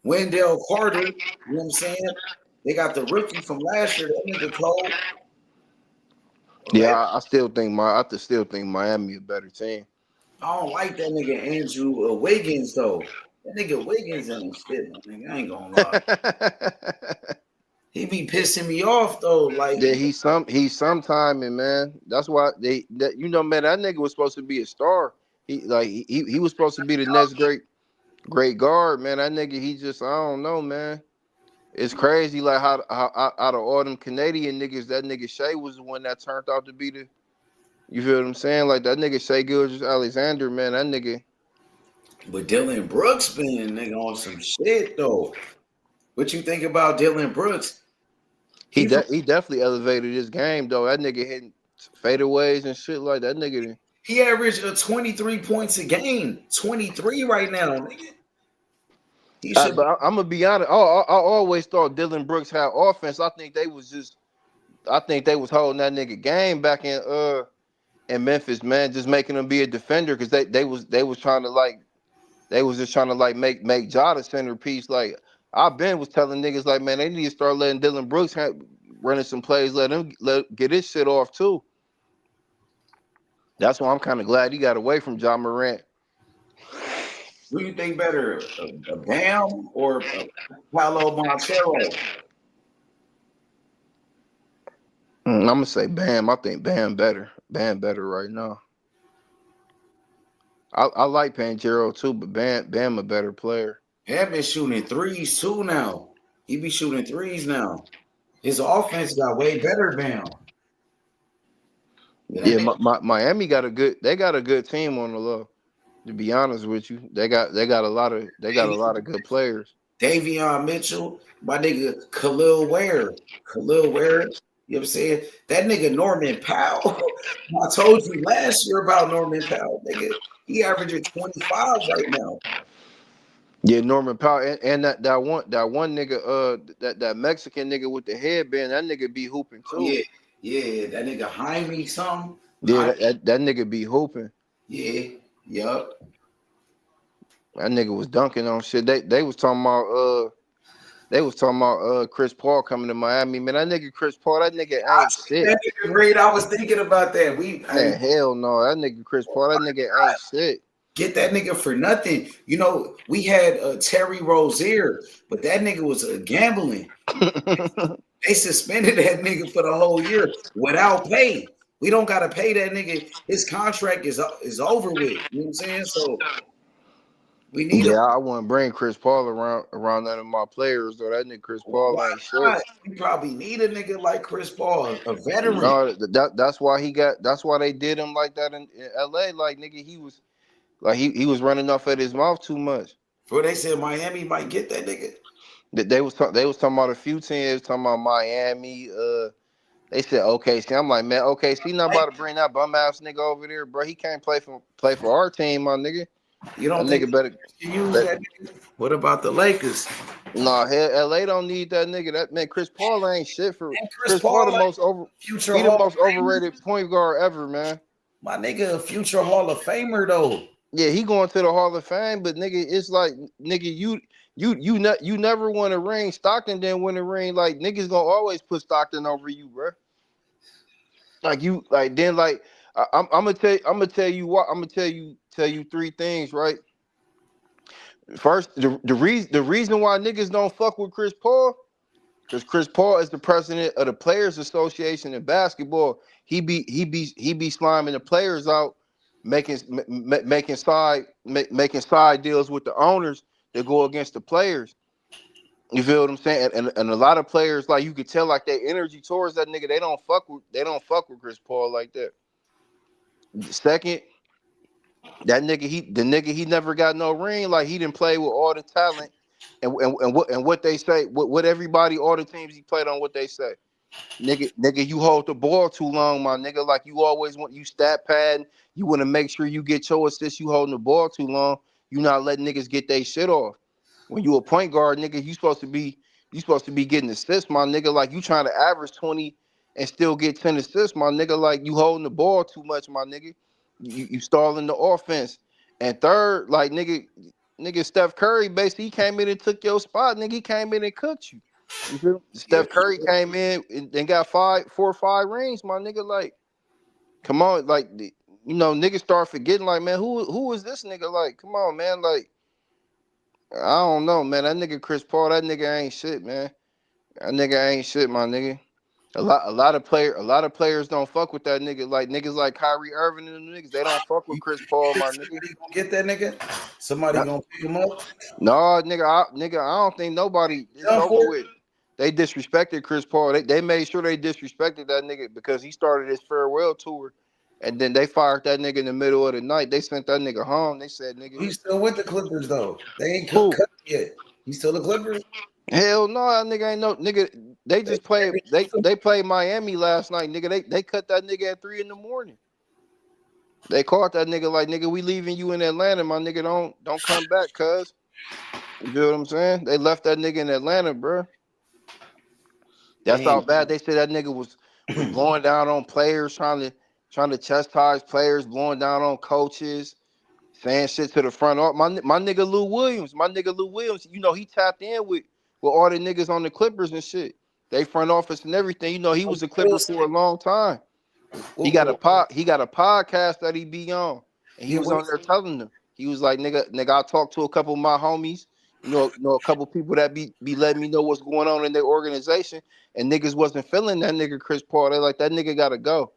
Wendell Carter. You know what I'm saying? They got the rookie from last year. That nigga cold. Yeah, I still think Miami a better team. I don't like that nigga Andrew Wiggins though. That nigga Wiggins ain't shit, my nigga. I ain't gonna lie. He be pissing me off though. Like yeah, he's sometiming, man. That's why man, that nigga was supposed to be a star. He was supposed to be the next great guard, man. That nigga, he just, I don't know, man. It's crazy, like how out of all them Canadian niggas, that nigga Shea was the one that turned out to be the. You feel what I'm saying? Like that nigga Shea Gilgeous-Alexander, man. That nigga. But Dylan Brooks been nigga on some shit though. What you think about Dylan Brooks? He definitely elevated his game though. That nigga hitting fadeaways and shit like that. Nigga. He averaged 23 points a game. 23 right now, nigga. But I'm gonna be honest. I always thought Dylan Brooks had offense. I think they was holding that nigga game back in Memphis, man, just making him be a defender because they was trying to make Ja the centerpiece. Like was telling niggas like, man, they need to start letting Dylan Brooks running some plays, let get his shit off too. That's why I'm kind of glad he got away from Ja Morant. Who you think better, a Bam or Paolo Banchero? I'm gonna say Bam. I think Bam better. Bam better right now. I like Banchero too, but Bam a better player. Bam been shooting threes too now. He be shooting threes now. His offense got way better, Bam. Yeah, Miami got a good team on the low. To be honest with you, they got a lot of good players. Davion Mitchell, my nigga Khalil Ware. You know what I'm saying? That nigga Norman Powell. I told you last year about Norman Powell, nigga. He averaging 25 right now. Yeah, Norman Powell and that one nigga, that Mexican nigga with the headband, that nigga be hooping Oh, too. yeah, yeah. That nigga Jaime something. Yeah, that nigga be hooping. Yeah, yup. That nigga was dunking on shit. They was talking about Chris Paul coming to Miami. Man, that nigga Chris Paul, that nigga I ain't seen shit. that nigga Reed. I was thinking about that. Man, hell no. That nigga Chris Paul, that nigga ain't shit. Get that nigga for nothing. You know, we had Terry Rozier, but that nigga was gambling. They suspended that nigga for the whole year without pay. We don't gotta pay that nigga. His contract is over with. You know what I'm saying? So we need him. Yeah, I wouldn't bring Chris Paul around none of my players though. That nigga Chris Paul Why ain't shit. not? We probably need a nigga like Chris Paul, a veteran. No, that's why they did him like that in LA. Like nigga, he was running off at his mouth too much. Before they said Miami might get that nigga. They was talking about a few teams. They was talking about Miami. They said OKC. I'm like, man, OKC not about to bring that bum ass nigga over there, bro. He can't play for our team, my nigga. You That don't think nigga better. you use that nigga? What about the Lakers? Nah, hell, LA don't need that nigga. That man, Chris Paul ain't shit for And Chris Chris Paul. Paul, The like most over. future He the Hall of most Famer. overrated point guard ever, man. My nigga, a future Hall of Famer though. Yeah, he going to the Hall of Fame, but nigga, it's like nigga, you never won a ring. Stockton didn't win a ring. Like niggas gonna always put Stockton over you, bro. Like you, like then, like I'm gonna tell you what. I'm gonna tell you three things, right? First, the reason why niggas don't fuck with Chris Paul, because Chris Paul is the president of the Players Association in basketball. He be sliming the players out, making side deals with the owners that go against the players. You feel what I'm saying? And a lot of players, like you could tell, like their energy towards that nigga, they don't fuck with Chris Paul like that. Second, he never got no ring. Like he didn't play with all the talent, and what they say, what everybody, all the teams he played on, what they say. Nigga, you hold the ball too long, my nigga. Like you always want, you stat pad. You want to make sure you get your assist. You holding the ball too long. You not letting niggas get their shit off. When you a point guard, nigga, you supposed to be getting assists, my nigga. Like you trying to average 20 and still get 10 assists, my nigga. Like you holding the ball too much, my nigga. You stalling the offense. And third, like nigga Steph Curry basically he came in and took your spot, nigga. He came in and cooked you. You feel? Yeah, Steph Curry came in and got 4 or 5 rings, my nigga. Like, come on, like niggas start forgetting, like, man, who is this nigga? Like, come on, man. Like, I don't know, man. That nigga Chris Paul, that nigga ain't shit, man. That nigga ain't shit, my nigga. A lot of players don't fuck with that nigga. Like niggas like Kyrie Irving and them niggas, they don't fuck with you Chris Paul, my nigga. somebody gonna get that nigga? Somebody gonna pick him up? No, nigga, I don't think nobody. It's Jump over for it? with. They disrespected Chris Paul. They made sure they disrespected that nigga because he started his farewell tour, and then they fired that nigga in the middle of the night. They sent that nigga home. They said, nigga, He's still with the Clippers though. They ain't cut who? yet. He's still the Clippers. Hell no, that nigga ain't no nigga. They They, just played. They played Miami last night, nigga. They cut that nigga at 3 a.m. They caught that nigga like, nigga, we leaving you in Atlanta, my nigga. Don't come back, cuz. You feel what I'm saying? They left that nigga in Atlanta, bro. That's how they bad they said that nigga was ain't. blowing down on players, trying to chastise players, blowing down on coaches, saying shit to the front. My nigga Lou Williams, he tapped in with all the niggas on the Clippers and shit. They front office and everything. He was a Clipper for a long time. He got a podcast that he be on, and he Yeah, was what on there telling them. He was like, nigga, I talked to a couple of my homies, a couple of people that be letting me know what's going on in their organization, and niggas wasn't feeling that nigga Chris Paul. They like, that nigga gotta go.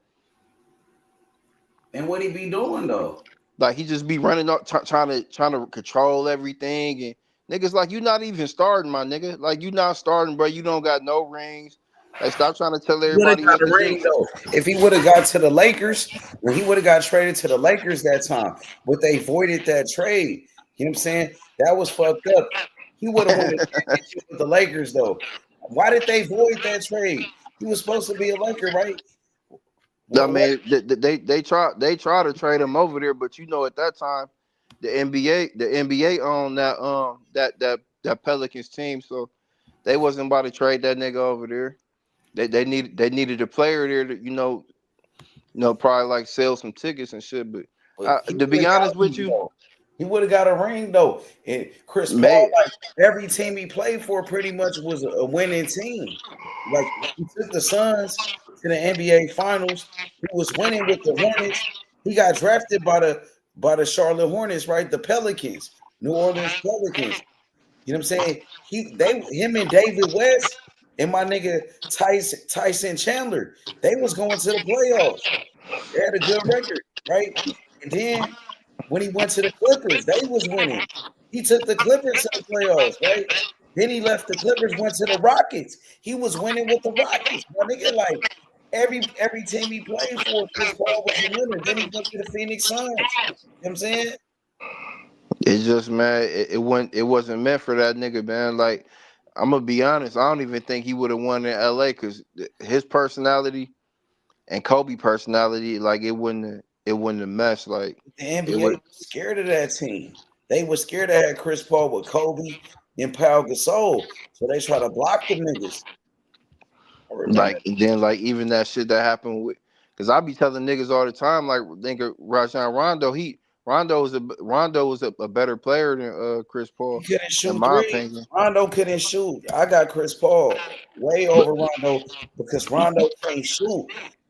and what he be doing though? Like he just be running up, trying to control everything, and niggas like, you not even starting, my nigga. Like you not starting, bro. You don't got no rings. Like stop trying to tell He would have everybody got what a to do. ring though. If he would have got to the Lakers, when he would have got traded to the Lakers that time, but they voided that trade. You know what I'm saying? That was fucked up. He would have won a championship with the Lakers though. Why did they void that trade? He was supposed to be a Laker, right? I What? mean, they try to trade him over there, but at that time, the NBA owned that Pelicans team, so they wasn't about to trade that nigga over there. They needed a player there to probably like sell some tickets and shit. But But he to would be have got honest with one you, though. He would have got a ring though. And Chris Paul, man, like every team he played for, pretty much was a winning team. Like he took the Suns to the NBA Finals. He was winning with the Hornets. He got drafted by the Charlotte Hornets, right? The Pelicans, New Orleans Pelicans. You know what I'm saying? Him and David West and my nigga Tyson Chandler, they was going to the playoffs. They had a good record, right? And then when he went to the Clippers, they was winning. He took the Clippers to the playoffs, right? Then he left the Clippers, went to the Rockets. He was winning with the Rockets. My nigga, like every team he played for, Chris Paul was a winner. Then he went to the Phoenix Suns. You know what I'm saying? it's just, man, it wasn't meant for that nigga, man. Like, I'm gonna be honest, I don't even think he would have won in LA because his personality and Kobe personality, like it wouldn't have meshed. Like The it NBA would. was scared of that team. They were scared to have Chris Paul with Kobe and Pau Gasol. So they try to block the niggas. I remember. Like, and then, like, even that shit that happened with, because I be telling niggas all the time, like, think of Rajon Rondo. Rondo was a better player than Chris He Paul, couldn't in shoot my three. opinion. Rondo couldn't shoot. I got Chris Paul way But over Rondo because Rondo can't shoot.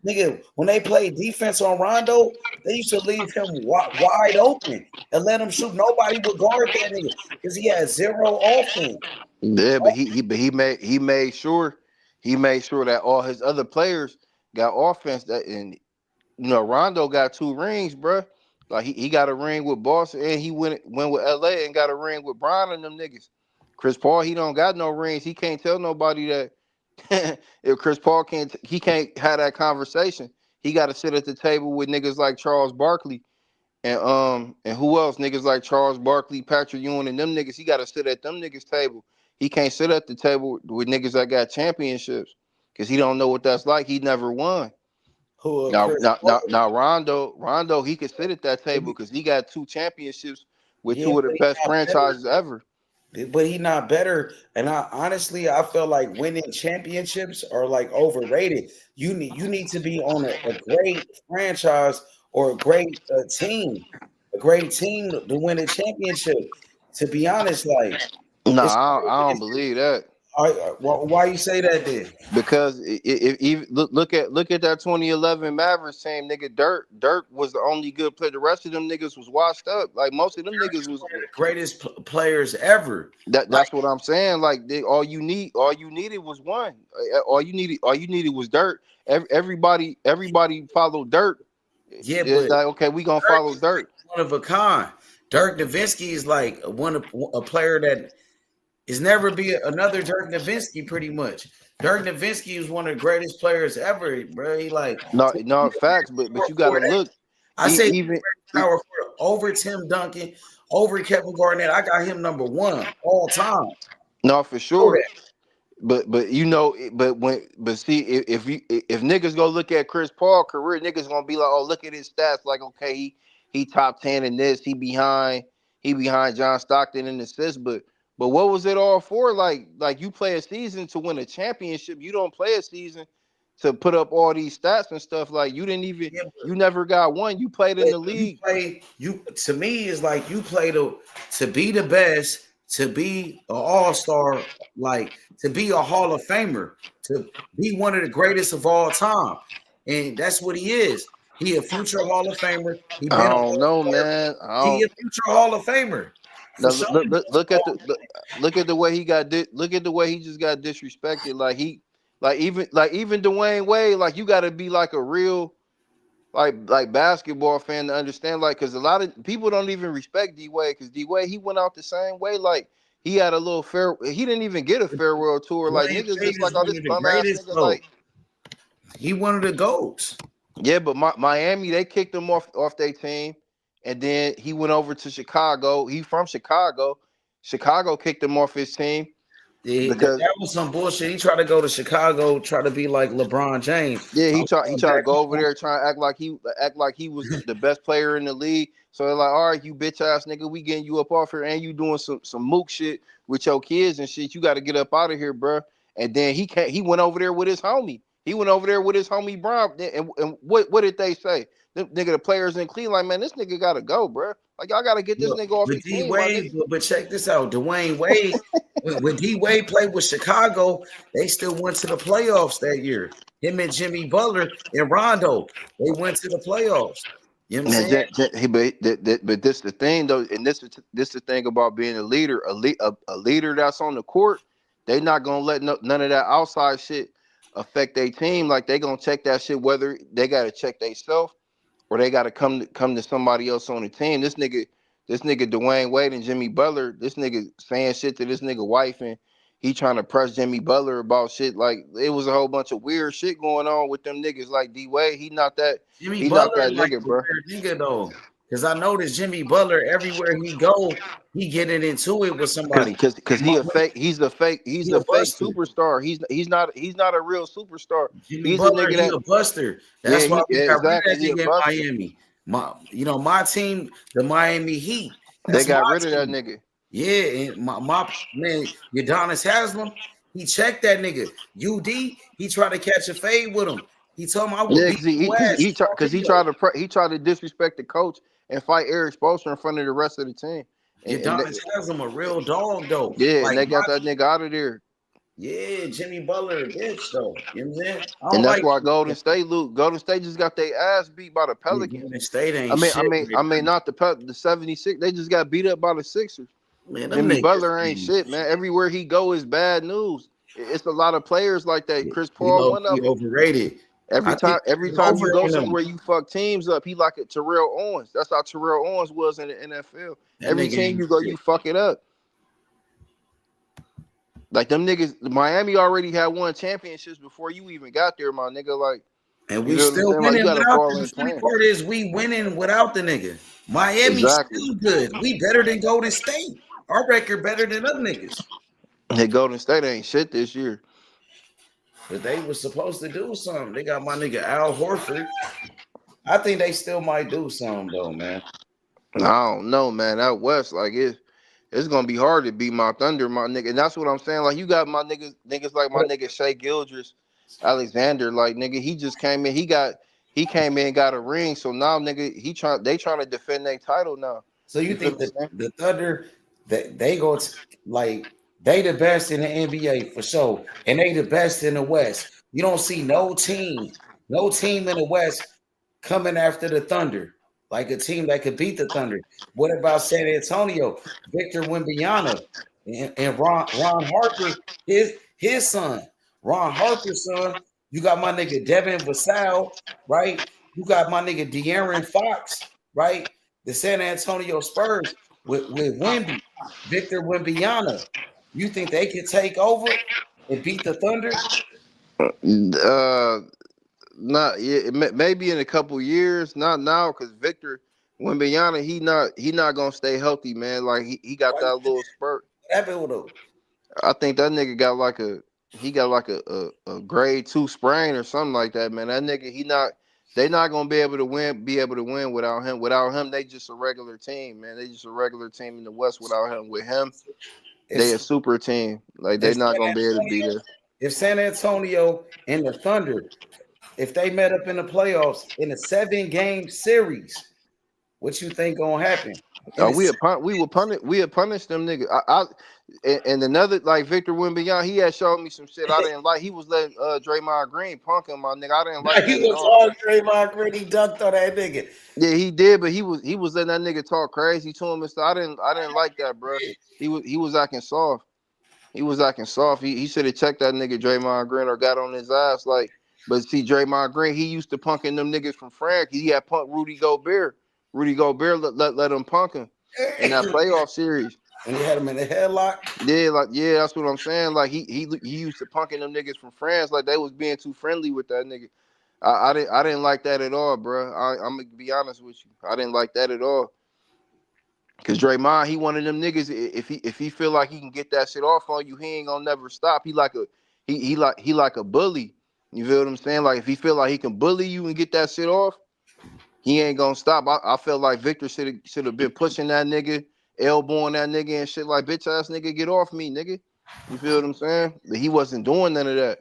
Nigga, when they played defense on Rondo, they used to leave him wide open and let him shoot. Nobody would guard that nigga because he had zero offense. yeah, but he made sure that all his other players got offense. That, and Rondo got 2 rings, bruh. Like, he got a ring with Boston, and he went with LA and got a ring with Bron and them niggas. Chris Paul, he don't got no rings. He can't tell nobody that. If Chris Paul can't have that conversation. He got to sit at the table with niggas like Charles Barkley and who else? Niggas like Charles Barkley, Patrick Ewing, and them niggas. He got to sit at them niggas table. He can't sit at the table with niggas that got championships because he don't know what that's like. He never won. Who Now, Chris now, Paul? now, now Rondo, he could sit at that table because he got 2 championships with Yeah, two of the but he best not better. franchises ever. But he not better. And I honestly, I feel like winning championships are like overrated. You need to be on a great franchise or a great team, a great team to win a championship. To be honest, like Nah, it's I don't believe that. why you say that then? Because if look at that 2011 Mavericks team, nigga. Dirk was the only good player. The rest of them niggas was washed up. Like, most of them niggas was. One of the greatest players ever. Like That's what I'm saying. Like, all you needed was one. All you needed was Dirk. Everybody followed Dirk. yeah, It's but like, okay, we gonna Dirk follow is Dirk. one of a kind. Dirk Nowitzki is like a player that is never be another Dirk Nowitzki. Pretty much, Dirk Nowitzki is one of the greatest players ever, bro. He like No, no facts, but you gotta look. I say Even power forward over Tim Duncan, over Kevin Garnett. I got him number one all time. no, for Know sure. that. But see, if niggas go look at Chris Paul career, niggas gonna be like, oh, look at his stats. Like, okay, he top 10 in this. He behind John Stockton in assists. But what was it all for? Like, you play a season to win a championship. You don't play a season to put up all these stats and stuff. Like, Yeah, you never got one. You played in but the you league. play you to me is like you play to be the best, to be an all-star, like to be a Hall of Famer, to be one of the greatest of all time. And that's what he is. He a future Hall of Famer. He I been an don't know, all-star. man. I He don't. a future Hall of Famer. For Now, sure. look at the way he got look at the way he just got disrespected. Like even Dwayne Wade, like, you got to be like a real like basketball fan to understand, like, because a lot of people don't even respect D Wade, because D Wade, he went out the same way. Like, he had a little he didn't even get a farewell tour. Like, Dwayne niggas Wade just like, is oh, one this of the bum ass greatest nigga. though. Like, He one of the GOATs. yeah, but Miami, they kicked him off their team, and then he went over to Chicago. He from Chicago. Chicago kicked him off his team. Yeah, because that was some bullshit. He tried to go to Chicago, try to be like LeBron James. yeah, I'm he going tried to back go over home. there trying to act like he was the best player in the league. So they're like, all right, you bitch ass nigga, we getting you up off here, and you doing some mook shit with your kids and shit. You got to get up out of here, bro. And then he can't. He went over there with his homie. He went over there with his homie Brown. And what did they say? Them nigga, the players in Cleveland, man, this nigga gotta go, bro. Like y'all gotta get this Look, nigga off but your D team, my nigga. Wade, but check this out. Dwayne Wade, when D Wade played with Chicago, they still went to the playoffs that year. Him and Jimmy Butler and Rondo, they went to the playoffs. You know what I'm And saying? but this the thing though, and this the thing about being a leader, a leader that's on the court. They not gonna let none of that outside shit affect their team. Like they gonna check that shit whether they gotta check themselves or they gotta come to somebody else on the team. This nigga Dwayne Wade and Jimmy Butler, this nigga saying shit to this nigga wife and he trying to press Jimmy Butler about shit. Like it was a whole bunch of weird shit going on with them niggas. Like D Wade, Jimmy he not Butler that like nigga, a bro. weird nigga though, because I noticed Jimmy Butler everywhere he go, he getting into it with somebody. Cause My he a boy, fake. He's he a a fake buster. superstar. He's not a real superstar. Jimmy He's a Butler, nigga he that a buster. yeah That's why we got rid of exactly. that He a nigga in buster. Miami. My team, the Miami Heat. They That's my got rid of that team. nigga. Yeah, and my man, Udonis Haslam, he checked that nigga. UD, he tried to catch a fade with him. He told him I would Yeah, beat cause your ass. It's on he video. tried to disrespect the coach and fight Eric Spoelstra in front of the rest of the team. And Udonis Haslam a real dog though. yeah, and Like they my got that nigga out of there. yeah, Jimmy Butler, a bitch though. You know what I'm saying? I And don't that's like why Golden State just got their ass beat by the yeah, Pelicans. Golden State ain't shit right I now. mean, not the 76. They just got beat up by the Sixers. Man, them Jimmy niggas, Butler ain't man. shit, man. Everywhere he go is bad news. It's a lot of players like that. Yeah, Chris he Paul, low one key of them. overrated. I think Every he's time you over go in them. somewhere, you fuck teams up. He like a Terrell Owens. That's how Terrell Owens was in the NFL. That Every nigga team ain't you go, shit. you fuck it up. Like them niggas, Miami already had won championships before you even got there, my nigga. Like, And you we feel what I'm still saying? Like, you winning got to without fall the in funny playing. part is we winning without the nigga. Miami Exactly. still good. We better than Golden State. Our record better than them niggas. Hey, Golden State ain't shit this year. But they was supposed to do something. They got my nigga Al Horford. I think they still might do something though, man. I don't know, man. Out west, like it's gonna be hard to beat my Thunder, my nigga. And that's what I'm saying. Like you got my niggas like my nigga Shea Gildress, Alexander. Like nigga, he just came in. He came in and got a ring. So now nigga, they trying to defend their title now. So you You feel think what that I'm saying? the Thunder that they go to, like they the best in the NBA for sure, and they the best in the West. You don't see no team in the West coming after the Thunder, like a team that could beat the Thunder. What about San Antonio? Victor Wembanyama and Ron Harper, his son, Ron Harper's son. You got my nigga Devin Vassell, right? You got my nigga De'Aaron Fox, right? The San Antonio Spurs with Wemby, Victor Wembanyama. You think they could take over and beat the Thunder? Uh, Not yeah, maybe in a couple years, not now, because Victor Wembanyama, he not gonna stay healthy, man. Like he got Why you that think little spurt. that happened with him? I think that nigga got like a grade 2 sprain or something like that, man. That nigga they not gonna be able to win without him. Without him, they just a regular team, man. They just a regular team in the West without him. With him, they If a super team. Like if they not San gonna be able to be Antonio, there. if San Antonio and the Thunder, if they met up in the playoffs in a 7-game series, what you think gonna happen? In a We would punish them niggas. And another like Victor Wembanyama, he had showed me some shit I didn't like. He was letting Draymond Green punk him, my nigga. I didn't like he that at was all. on Draymond Green, he dunked on that nigga. Yeah, he did, but he was letting that nigga talk crazy to him and stuff. I didn't like that, bro. He was acting soft. He was acting soft. He should have checked that nigga Draymond Green or got on his ass like. But see, Draymond Green, he used to punking them niggas from France. He had punked Rudy Gobert. Rudy Gobert let him punk him in that playoff series. And he had him in the headlock. Yeah, that's what I'm saying. Like he used to punking them niggas from France like they was being too friendly with that nigga. I didn't like that at all, bro. I'm gonna be honest with you. I didn't like that at all. Cause Draymond, he one of them niggas. If he feel like he can get that shit off on you, he ain't gonna never stop. He like a bully. You feel what I'm saying? Like if he feel like he can bully you and get that shit off, he ain't gonna stop. I felt like Victor should have been pushing that nigga, elbowing that nigga and shit like bitch ass nigga, get off me, nigga. You feel what I'm saying? But he wasn't doing none of that.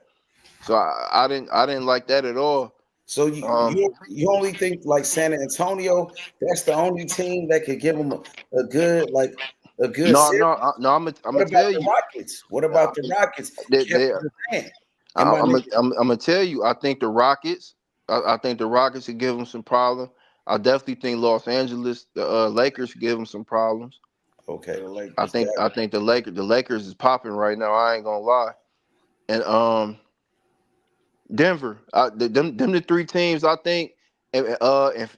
So I didn't like that at all. So you Um, you you only think like San Antonio? That's the only team that could give them a good no, series. no, no. I'm What gonna about tell the you. Rockets? What about the Rockets? Kevin They Durant and my nigga. I'm gonna tell you. I think the Rockets. I think the Rockets should give them some problems. I definitely think Los Angeles, the Lakers, should give them some problems. Okay, the I Lakers. think I think the Lakers is popping right now. I ain't gonna lie. And Denver, them the three teams. I think. And,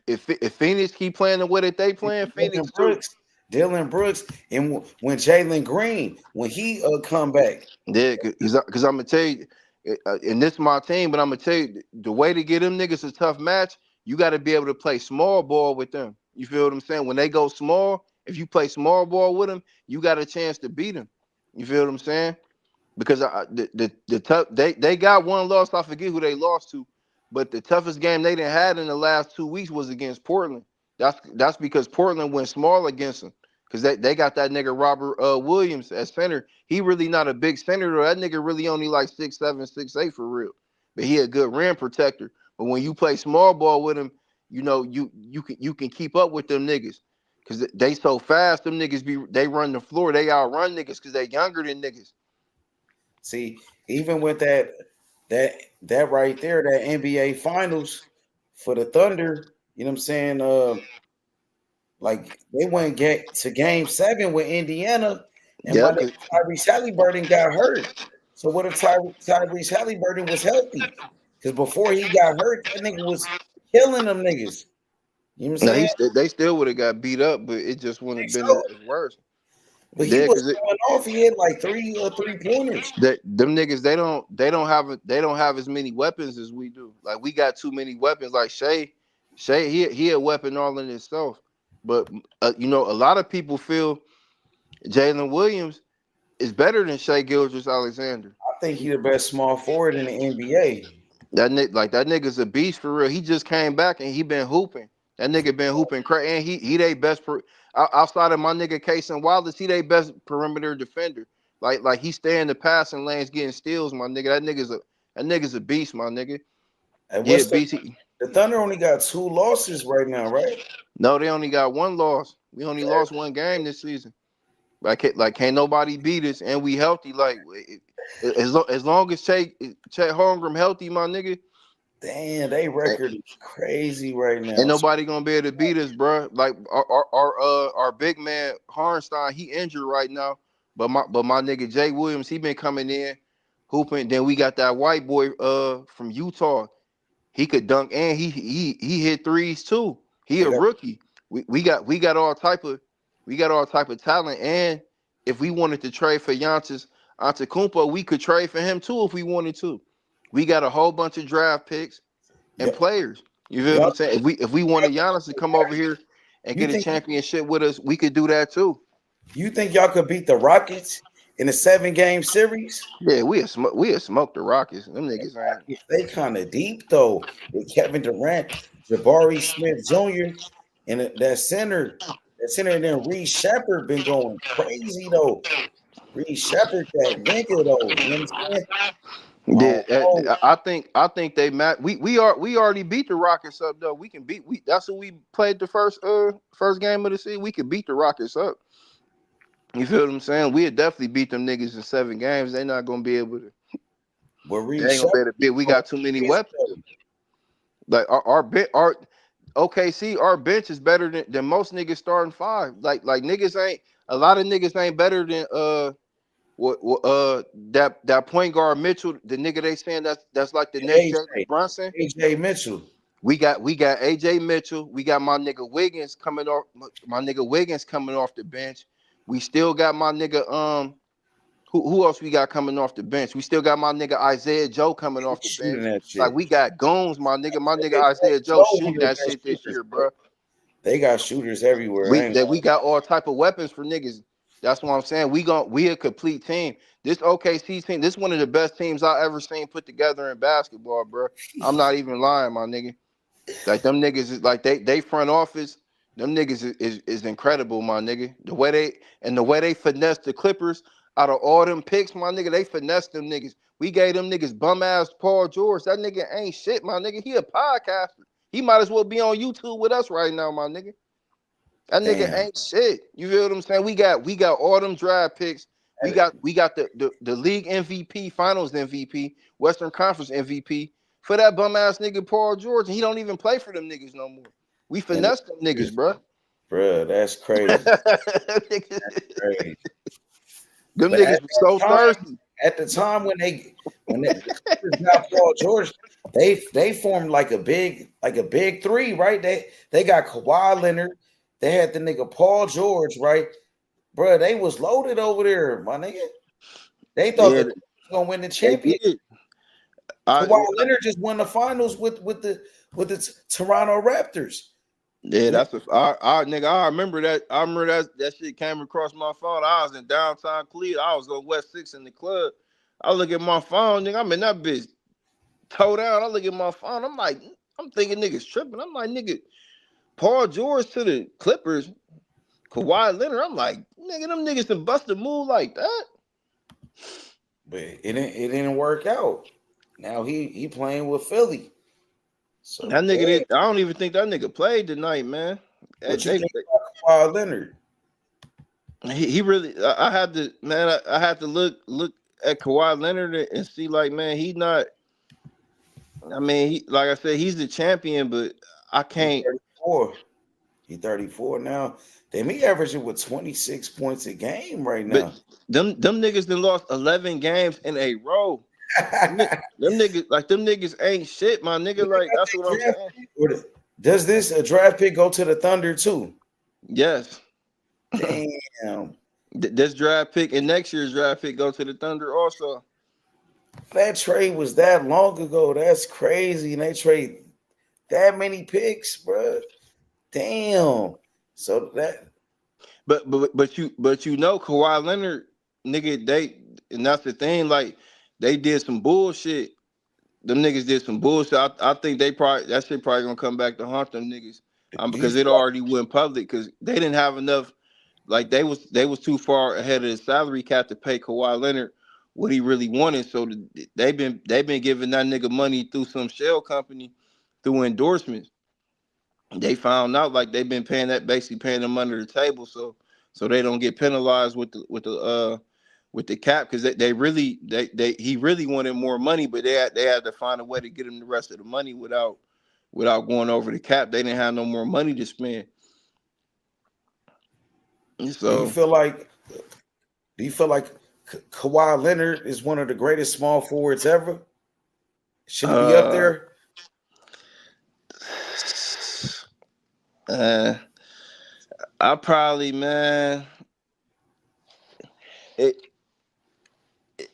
if Phoenix keep playing the way that they playing, Dylan Phoenix too. Brooks, Dylan Brooks, and when Jalen Green when he come back. Yeah, because I'm gonna tell you, and this is my team, but I'm gonna tell you the way to get them niggas a tough match. You got to be able to play small ball with them. You feel what I'm saying? When they go small, if you play small ball with them, you got a chance to beat them. You feel what I'm saying? Because the tough they got one loss. I forget who they lost to, but the toughest game they didn't had in the last 2 weeks was against Portland. That's because Portland went small against them because they got that nigga Robert Williams at center. He really not a big center though. That nigga really only like 6'7", 6'8" for real, but he a good rim protector. But when you play small ball with him, you know you can keep up with them niggas. Cause they so fast, them niggas they run the floor, they outrun niggas because they younger than niggas. See, even with that right there, that NBA Finals for the Thunder, you know what I'm saying? Like they went get to Game 7 with Indiana, and my Yep. nigga Tyrese Halliburton got hurt. So what if Tyrese Halliburton was healthy? Because before he got hurt, that nigga was killing them niggas. You know what I'm Now saying? they still would have got beat up, but it just wouldn't have been So, as worse. but he Yeah, was because going off. He had like three pointers. them niggas they don't have as many weapons as we do. Like we got too many weapons. Like Shay he a weapon all in himself. But a lot of people feel Jalen Williams is better than Shea Gilgeous Alexander. I think he the best small forward in the NBA. That nigga's a beast for real. He just came back and he been hooping. That nigga been hooping crazy, and he they best outside of my nigga Case and Wallace. He they best perimeter defender. Like he stay in the passing lanes getting steals. My nigga, that nigga's a beast. My nigga, And yeah, what's beast. the Thunder only got 2 losses right now, right? No, they only got one loss. We only lost one game this season. Like can't nobody beat us, and we healthy. Like as long as Chet Holmgren healthy, my nigga. Damn, they record is crazy right Ain't now. nobody gonna be able to beat us, bro. Like our big man Harnstein, he injured right now. But my nigga Jay Williams, he been coming in hooping. Then we got that white boy from Utah. He could dunk and he hit threes too. He They a got rookie. We got all type of talent. And if we wanted to trade for Giannis Antetokounmpo, we could trade for him too if we wanted to. We got a whole bunch of draft picks and y- players. You feel what y'all. I'm saying? If we wanted Giannis to come over here and You get a think championship with us, we could do that too. you think y'all could beat the Rockets in a 7-game series? Yeah, we had smoked the Rockets. Them niggas ain't. They kind of deep though with Kevin Durant, Jabari Smith Jr. and that center. That center and then Reed Shepard been going crazy though. Reed Shepard, that nigga though. You know what I'm saying? Yeah, Oh, I think they match. We already beat the Rockets up though. We can beat we. That's what we played the first game of the season. We could beat the Rockets up. You feel what I'm saying? We'd definitely beat them niggas in 7 games. They not gonna be able to. but They Reed ain't gonna be Shepard able to beat. We going got too many crazy weapons. though. Like our OKC, our bench is better than most niggas starting five. Like niggas ain't a lot of niggas ain't better than that point guard Mitchell, the nigga they saying that's like the next Jalen AJ, Brunson. AJ Mitchell. We got AJ Mitchell. We got my nigga Wiggins coming off. My nigga Wiggins coming off the bench. We still got my nigga who else we got coming off the bench? We still got my nigga Isaiah Joe coming He's off the shooting bench. that Like shit. we got goons, my nigga. My nigga Joe Isaiah Joe one of shooting the that best shit this shooters, year, bro. bro. They got shooters everywhere. I ain't We got all type of weapons for niggas. That's what I'm saying. We a complete team. This OKC team, this one of the best teams I ever seen put together in basketball, bro. I'm not even lying, my nigga. Like them niggas is like they front office. Them niggas is incredible, my nigga. The way they finessed the Clippers out of all them picks, my nigga. They finessed them niggas. We gave them niggas bum ass Paul George. That nigga ain't shit, my nigga. He a podcaster. He might as well be on YouTube with us right now, my nigga. That nigga damn. ain't shit. You feel what I'm saying? We got all them draft picks. We got the league MVP, Finals MVP, Western Conference MVP for that bum ass nigga Paul George, and he don't even play for them niggas no more. We And finessed them niggas, bro. bro, that's crazy. Crazy. Them But niggas was so thirsty. at the time when the Clippers got Paul George, they formed like a big three, right? They got Kawhi Leonard, they had the nigga Paul George, right? Bro, they was loaded over there, my nigga. They thought Yeah, that they was gonna win the they championship. did. Kawhi Leonard just won the finals with the Toronto Raptors. Yeah, You know? that's our nigga. I remember that. That shit came across my phone. I was in downtown Cleveland. I was on West 6 in the club. I look at my phone, nigga. I'm in that bitch toe down. I look at my phone. I'm thinking niggas tripping. I'm like, nigga, Paul George to the Clippers, Kawhi Leonard. I'm like, nigga, them niggas can bust a move like that. But it didn't work out. Now he playing with Philly. So That nigga did. I don't even think that nigga played tonight, man. what you think about Kawhi Leonard? He really. I had to, man. I had to look at Kawhi Leonard and see, like, man, he not. I mean, like I said, he's the champion, but I can't. 34. He 34 now. Damn, he averaging with 26 points a game right But now. them niggas done lost 11 games in a row. Them niggas ain't shit, my nigga. Like, that's what I'm saying. Does this a draft pick go to the Thunder too? Yes. Damn. This draft pick and next year's draft pick go to the Thunder also. That trade was that long ago. That's crazy. And they trade that many picks, bro. Damn. So that. But you know Kawhi Leonard, nigga, and that's the thing. Like, they did some bullshit. Them niggas did some bullshit. I think that shit probably gonna come back to haunt them niggas. Do you Because it feel like, already went public. Because they didn't have enough. Like, they was too far ahead of the salary cap to pay Kawhi Leonard what he really wanted. So they've been giving that nigga money through some shell company through endorsements. They found out like they've been basically paying them under the table, so they don't get penalized with the cap, because he really wanted more money, but they had to find a way to get him the rest of the money without going over the cap. They didn't have no more money to spend. do you So feel like Kawhi Leonard is one of the greatest small forwards ever? Should he be up there? I probably, man,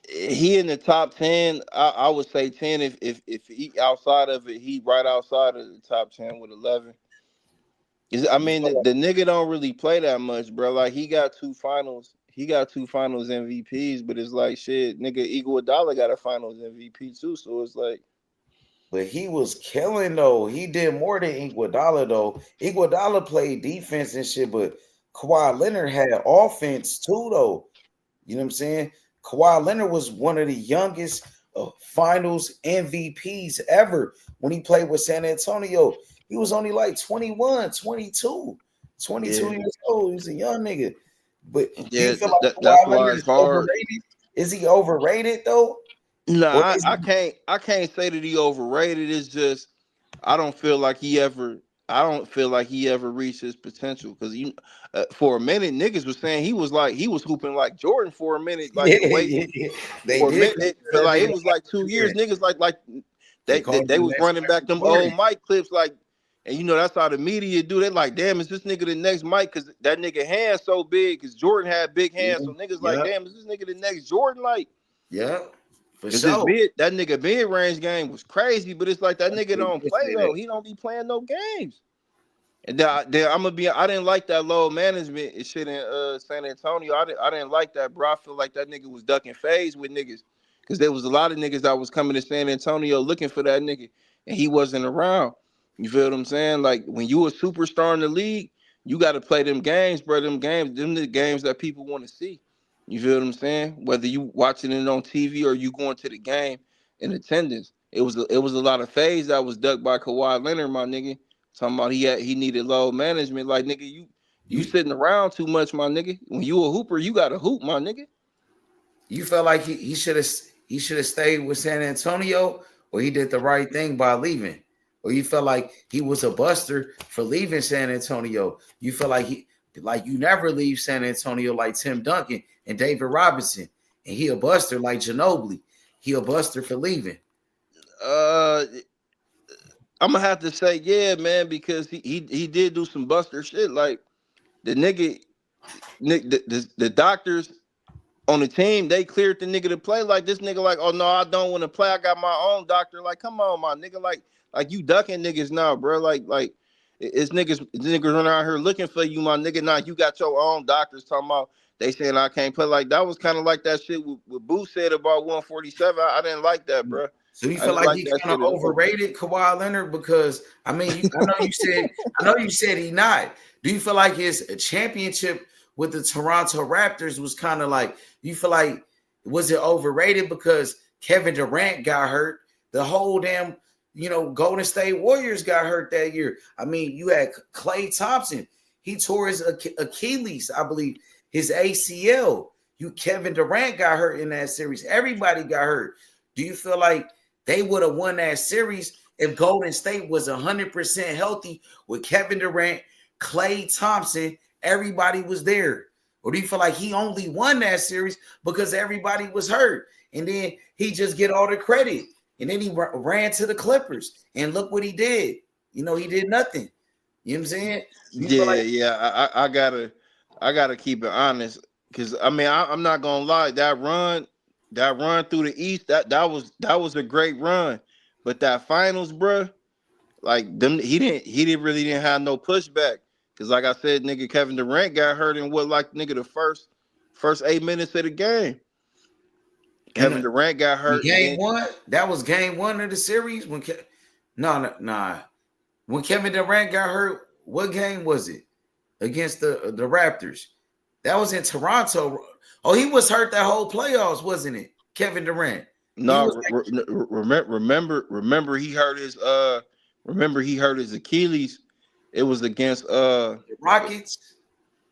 he in the top 10. I would say 10. If he outside of it, he right outside of the top 10 with 11. I mean, the nigga don't really play that much, bro. Like, he got two finals MVPs, but it's like, shit, nigga, Iguodala got a finals MVP too, so it's like. But he was killing though. He did more than Iguodala though. Iguodala played defense and shit, but Kawhi Leonard had offense too though. You know what I'm saying? Kawhi Leonard was one of the youngest finals MVPs ever when he played with San Antonio. He was only like 21, 22 years old. He's a young nigga. But do you feel like That's Kawhi why Leonard it's is hard. overrated? Is he overrated though? Nah, I can't say that he overrated. It's just I don't feel like he ever reached his potential, because for a minute niggas was saying he was hooping like Jordan for a minute, like the way They for a did. minute, but like it was like 2 years, niggas like they was running back them old Mike clips, like, and you know that's how the media do. They like, damn, is this nigga the next Mike? Because that nigga hands so big, because Jordan had big hands, so niggas like, damn, is this nigga the next Jordan? Like, yeah, for because sure. that nigga mid-range game was crazy, but it's like that nigga don't play though. He don't be playing no games. And then I'm gonna be. I didn't like that low management and shit in San Antonio. I didn't like that, bro. I feel like that nigga was ducking phase with niggas because there was a lot of niggas that was coming to San Antonio looking for that nigga, and he wasn't around. You feel what I'm saying? Like when you a superstar in the league, you got to play them games, bro. Them the games that people want to see. You feel what I'm saying? Whether you watching it on TV or you going to the game in attendance, it was a lot of phase that was ducked by Kawhi Leonard, my nigga. Talking about he needed load management. Like nigga, you You sitting around too much, my nigga. When you a hooper, you got to hoop, my nigga. you felt like he should have stayed with San Antonio, or he did the right thing by leaving, or you felt like he was a buster for leaving San Antonio. You feel like you never leave San Antonio like Tim Duncan and David Robinson, and he a buster like Ginobili. He a buster for leaving. Uh, I'm gonna have to say yeah, man, because he did do some buster shit. Like the nigga, the doctors on the team, they cleared the nigga to play. Like this nigga, like, oh no, I don't want to play. I got my own doctor. Like, come on, my nigga. Like you ducking niggas now, bro. Like it's niggas running out here looking for you, my nigga. Now you got your own doctors talking about they saying I can't play. Like that was kind of like that shit what Boo said about 147. I didn't like that, bro. So you I feel didn't like like he that kind shit of at all. overrated Kawhi Leonard because I know you said he not. Do you feel like his championship with the Toronto Raptors was kind of like you feel like was it overrated because Kevin Durant got hurt? The whole damn Golden State Warriors got hurt that year. I mean, you had Klay Thompson. He tore his Achilles, I believe, his ACL. Kevin Durant got hurt in that series. Everybody got hurt. Do you feel like they would have won that series if Golden State was 100% healthy with Kevin Durant, Klay Thompson, everybody was there? Or do you feel like he only won that series because everybody was hurt? And then he just get all the credit. And then he ran to the Clippers. And look what he did. He did nothing. You know what I'm saying? You feel like Yeah. I gotta keep it honest because I mean I'm not gonna lie. That run through the East, that was a great run. But that finals, bro, like them, he didn't have no pushback. Cause like I said, nigga, Kevin Durant got hurt in what like nigga the first 8 minutes of the game. in Kevin Durant got hurt, and game then one, that was game one of the series when no, nah. When Kevin Durant got hurt, what game was it? Against the Raptors. That was in Toronto. Oh, he was hurt that whole playoffs, wasn't it? Kevin Durant. He was no, remember he hurt his Achilles. It was against the Rockets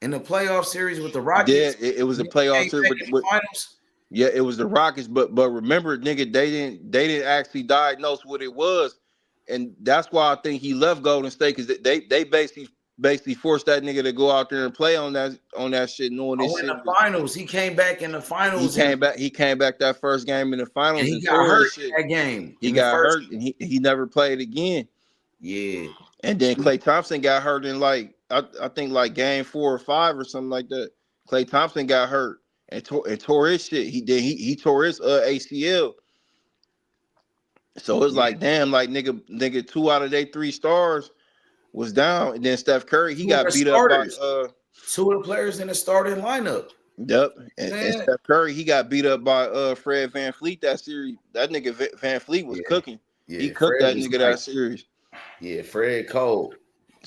in the playoff series with the yeah, Rockets. it was a And then he playoff came series back with, in the with finals. yeah, it was the Rockets, but remember, nigga, they didn't actually diagnose what it was, and that's why I think he left Golden State because they basically forced that nigga to go out there and play on that shit, knowing this Oh, in shit the was. finals. He came back in the He finals and came back. He came back that first game in the finals he and got tore hurt his shit. in that game He in the got first hurt and he never played again. Yeah. And then Klay Thompson got hurt in like I think like game 4 or 5 or something like that. Klay Thompson got hurt and tore his shit. He tore his ACL. So it's Yeah. like damn, like nigga 2 out of their 3 stars was down, and then Steph Curry he Two of the got beat up by starters. Two of the players in the starting lineup. yep, and Man. Steph Curry he got beat up by Fred VanVleet that series. That nigga Van Fleet was Yeah. cooking. He Yeah. cooked Fred that was nigga that nice. series. Yeah. Fred Cole.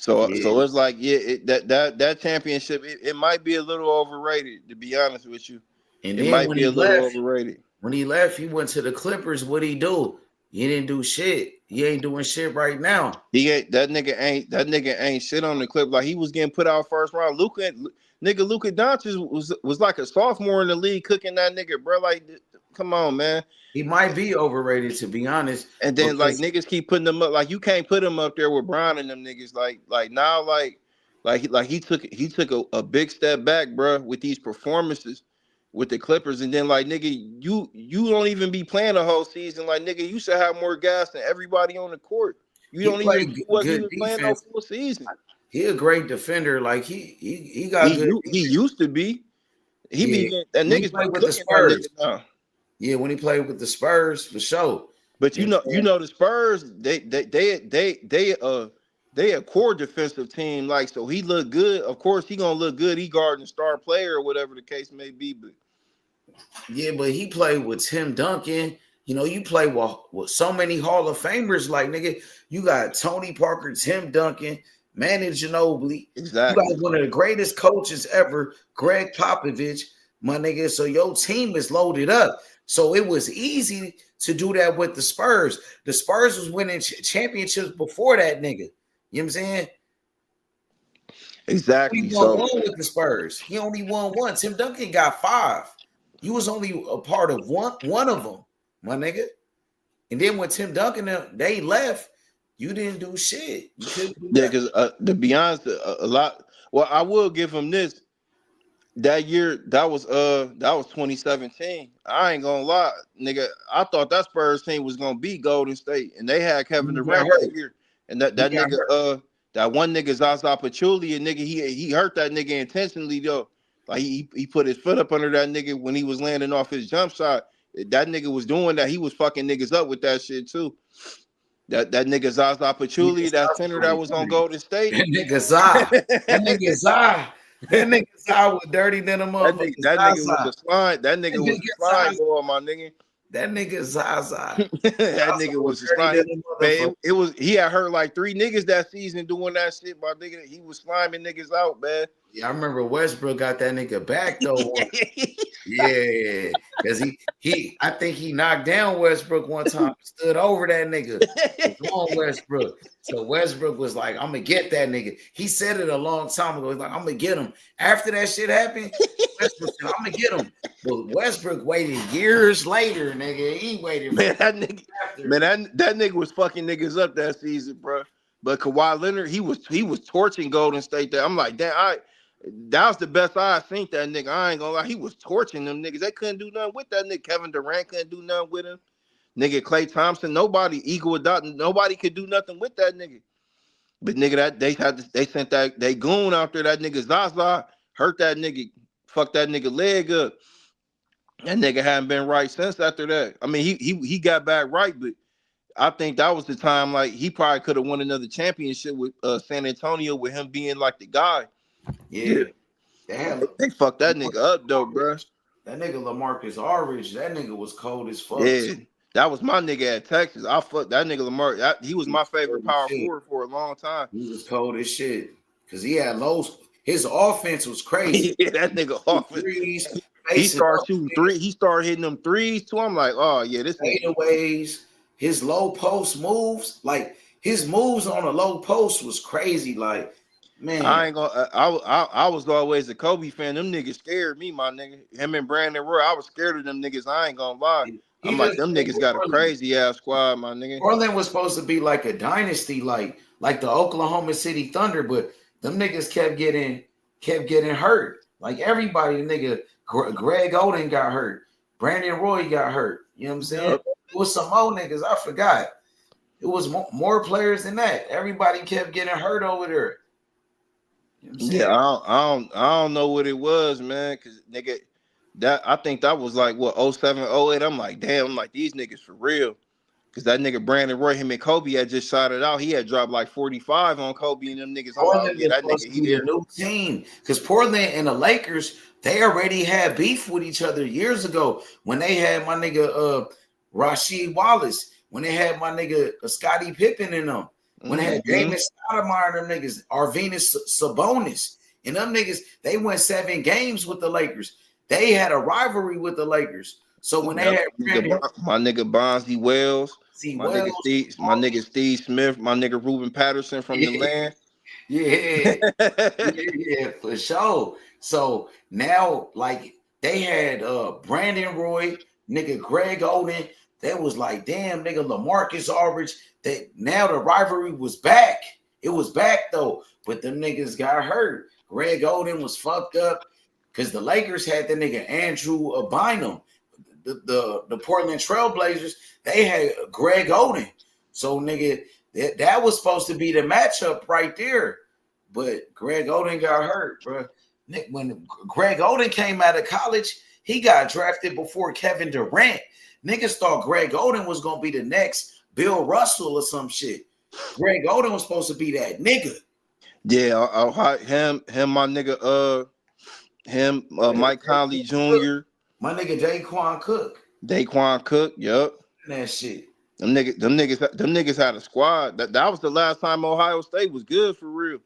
Yeah. So it's like yeah, that championship it might be a little overrated to be honest with you. And It then might when be a he little left, overrated. he went to the Clippers. What'd he do? He didn't do shit. He ain't doing shit right now. He ain't that nigga ain't shit on the clip. Like he was getting put out first round. Luka Doncic was like a sophomore in the league cooking that nigga, bro. Like, come on, man. He might be overrated, to be honest, And then like because niggas keep putting them up. Like you can't put him up there with Brown and them niggas. Like now, he took a big step back, bro, with these performances with the Clippers. And then like nigga, you don't even be playing the whole season. Like nigga, you should have more gas than everybody on the court. You he don't even played you wasn't good even playing no defense. full season. He a great defender. Like he got He good he defense. used to be. He Yeah. be that When he niggas be played with the cooking that nigga Spurs. now. Yeah, when he played with the Spurs, for sure. But You know what I'm saying? the Spurs, they a core defensive team. Like, so he looked good. Of course, he gonna look good. He guarding star player or whatever the case may be. But Yeah, but he played with Tim Duncan. You know, you play with so many Hall of Famers. Like, nigga, you got Tony Parker, Tim Duncan, Manu Ginobili. You got exactly, one of the greatest coaches ever, Greg Popovich, my nigga. So your team is loaded up. So it was easy to do that with the Spurs. The Spurs was winning championships before that nigga. You know what I'm saying? exactly. He won So one with the Spurs. He only won one. Tim Duncan got 5. You was only a part of one of them, my nigga. And then when Tim Duncan they left, you didn't do shit. You couldn't do yeah, that. because to be honest, a lot. Well, I will give him this. That year, that was 2017. I ain't gonna lie, nigga. I thought that Spurs team was gonna beat Golden State, and they had Kevin He got Durant that hurt. year. And that He that got nigga, hurt. that one nigga Zaza Pachulia, nigga, he hurt that nigga intentionally though. Like he put his foot up under that nigga when he was landing off his jump shot. That nigga was doing that. He was fucking niggas up with that shit too. That nigga Zaza Pachulia, that center that was on Golden State. That nigga Zai. That nigga Zai. That nigga Zai was dirty than a motherfucker. That nigga was Zaza. a slime. That nigga was a slime Zaza. ball, my nigga. That nigga Zaza. That Zaza nigga was a dirty slime. than a Man, motherfucker. it was he had hurt like 3 niggas that season doing that shit, my nigga. He was sliming niggas out, man. Yeah, I remember Westbrook got that nigga back though. Yeah, because I think he knocked down Westbrook one time, stood over that nigga, was on Westbrook. So Westbrook was like, I'm gonna get that nigga. He said it a long time ago. He's like, I'm gonna get him. After that shit happened, Westbrook said, I'm gonna get him. But Westbrook waited years later, nigga. He waited Man, that nigga, after. man, that nigga was fucking niggas up that season, bro. But Kawhi Leonard, he was torching Golden State there. I'm like, damn, that was the best I seen that nigga. I ain't gonna lie, he was torching them niggas. They couldn't do nothing with that nigga. Kevin Durant couldn't do nothing with him. Nigga Klay Thompson, nobody nobody could do nothing with that nigga. But nigga, that they sent that they goon out there. That nigga Zaza hurt that nigga, fucked that nigga leg up. That nigga hadn't been right since after that. I mean, he got back right, but I think that was the time like he probably could have won another championship with San Antonio with him being like the guy. Yeah. Damn. They fucked that nigga up though, bro. That nigga LaMarcus Aldridge, that nigga was cold as fuck. Yeah, that was my nigga at Texas. I fucked that nigga Lamar. He was my favorite power forward for a long time. He was cold as shit because he had lows. His offense was crazy. Yeah, that nigga offense. He started shooting three. He started hitting them threes too. I'm like, oh yeah, this fadeaways. His low post moves, like his moves on a low post was crazy. Like, man, I ain't gonna. I was always a Kobe fan. Them niggas scared me, my nigga. Him and Brandon Roy. I was scared of them niggas. I ain't gonna lie. I'm like, them niggas got a crazy ass squad, my nigga. Portland was supposed to be like a dynasty, like the Oklahoma City Thunder, but them niggas kept getting hurt. Like everybody, the nigga Greg Oden got hurt. Brandon Roy got hurt. You know what I'm saying? Yep. It was some more niggas. I forgot. It was more players than that. Everybody kept getting hurt over there. You know what I'm saying? Yeah, I don't know what it was, man. Cause nigga, that I think that was like what 07, 08. I'm like, damn, I'm like these niggas for real. Cause that nigga Brandon Roy, him and Kobe had just shot it out. He had dropped like 45 on Kobe and them niggas. Portland Yeah, that was nigga, supposed to be a new team. Because Portland and the Lakers, they already had beef with each other years ago when they had my nigga Rasheed Wallace, when they had my nigga Scottie Pippen in them, when they had Damon Stoudemire and them niggas, Arvinas Sabonis, and them niggas, they went 7 games with the Lakers. They had a rivalry with the Lakers. So when they had my nigga Bonzi Wells, my nigga Steve Smith, my nigga Ruben Patterson from the land. Yeah, for sure. So now, like, they had Brandon Roy, nigga Greg Oden. That was like, damn, nigga LaMarcus Aldridge. That now the rivalry was back. It was back though, but them niggas got hurt. Greg Oden was fucked up because the Lakers had the nigga Andrew Bynum. The Portland Trailblazers, they had Greg Oden. So nigga, that was supposed to be the matchup right there. But Greg Oden got hurt, bro. When Greg Oden came out of college, he got drafted before Kevin Durant. Niggas thought Greg Oden was gonna be the next Bill Russell or some shit. Greg Oden was supposed to be that nigga. Yeah, him, my nigga, Mike Conley Jr., My nigga Daquan Cook. Daquan Cook. Yup. That shit. Them niggas had a squad. That was the last time Ohio State was good for real.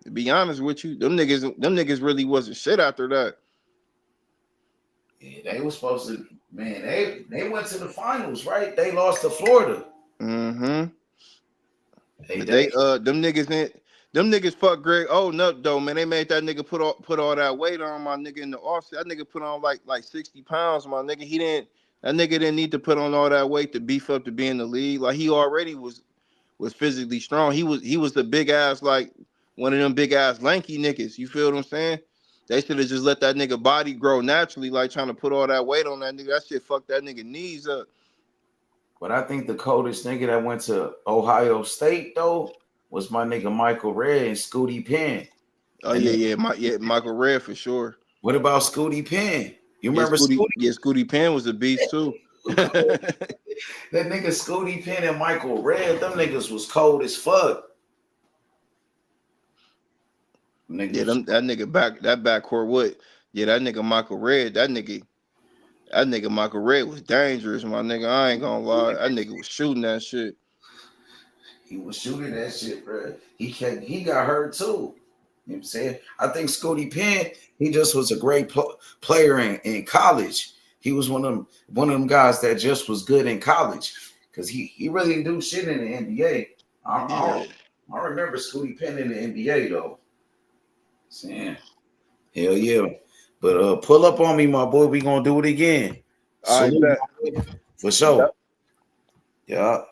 To be honest with you, them niggas really wasn't shit after that. Yeah, they were supposed to. Man, they went to the finals, right? They lost to Florida. Mm-hmm. They Them niggas fuck Greg Oden up though, man. They made that nigga put all that weight on my nigga in the offseason. That nigga put on like 60 pounds, my nigga. That nigga didn't need to put on all that weight to beef up to be in the league. Like he already was physically strong. He was the big ass, like one of them big ass lanky niggas. You feel what I'm saying? They should have just let that nigga body grow naturally, like trying to put all that weight on that nigga. That shit fucked that nigga knees up. But I think the coldest nigga that went to Ohio State though was my nigga Michael Red and Scooty Penn. Oh yeah, Michael Red for sure. What about Scooty Penn? You Yeah, remember Scooty? Yeah, Scooty Penn was a beast too. That nigga Scooty Penn and Michael Red, them niggas was cold as fuck. Yeah, that backcourt what? Yeah, that nigga Michael Red, that nigga Michael Red was dangerous, my nigga. I ain't gonna lie. That nigga was shooting that shit. He was shooting that shit, bro. He got hurt too. You know what I'm saying? I think Scooty Penn, he just was a great player in college. He was one of them guys that just was good in college because he really didn't do shit in the NBA. I remember Scooty Penn in the NBA though. Saying, hell yeah. But pull up on me, my boy. We gonna do it again. All right, for sure. yep. Yeah.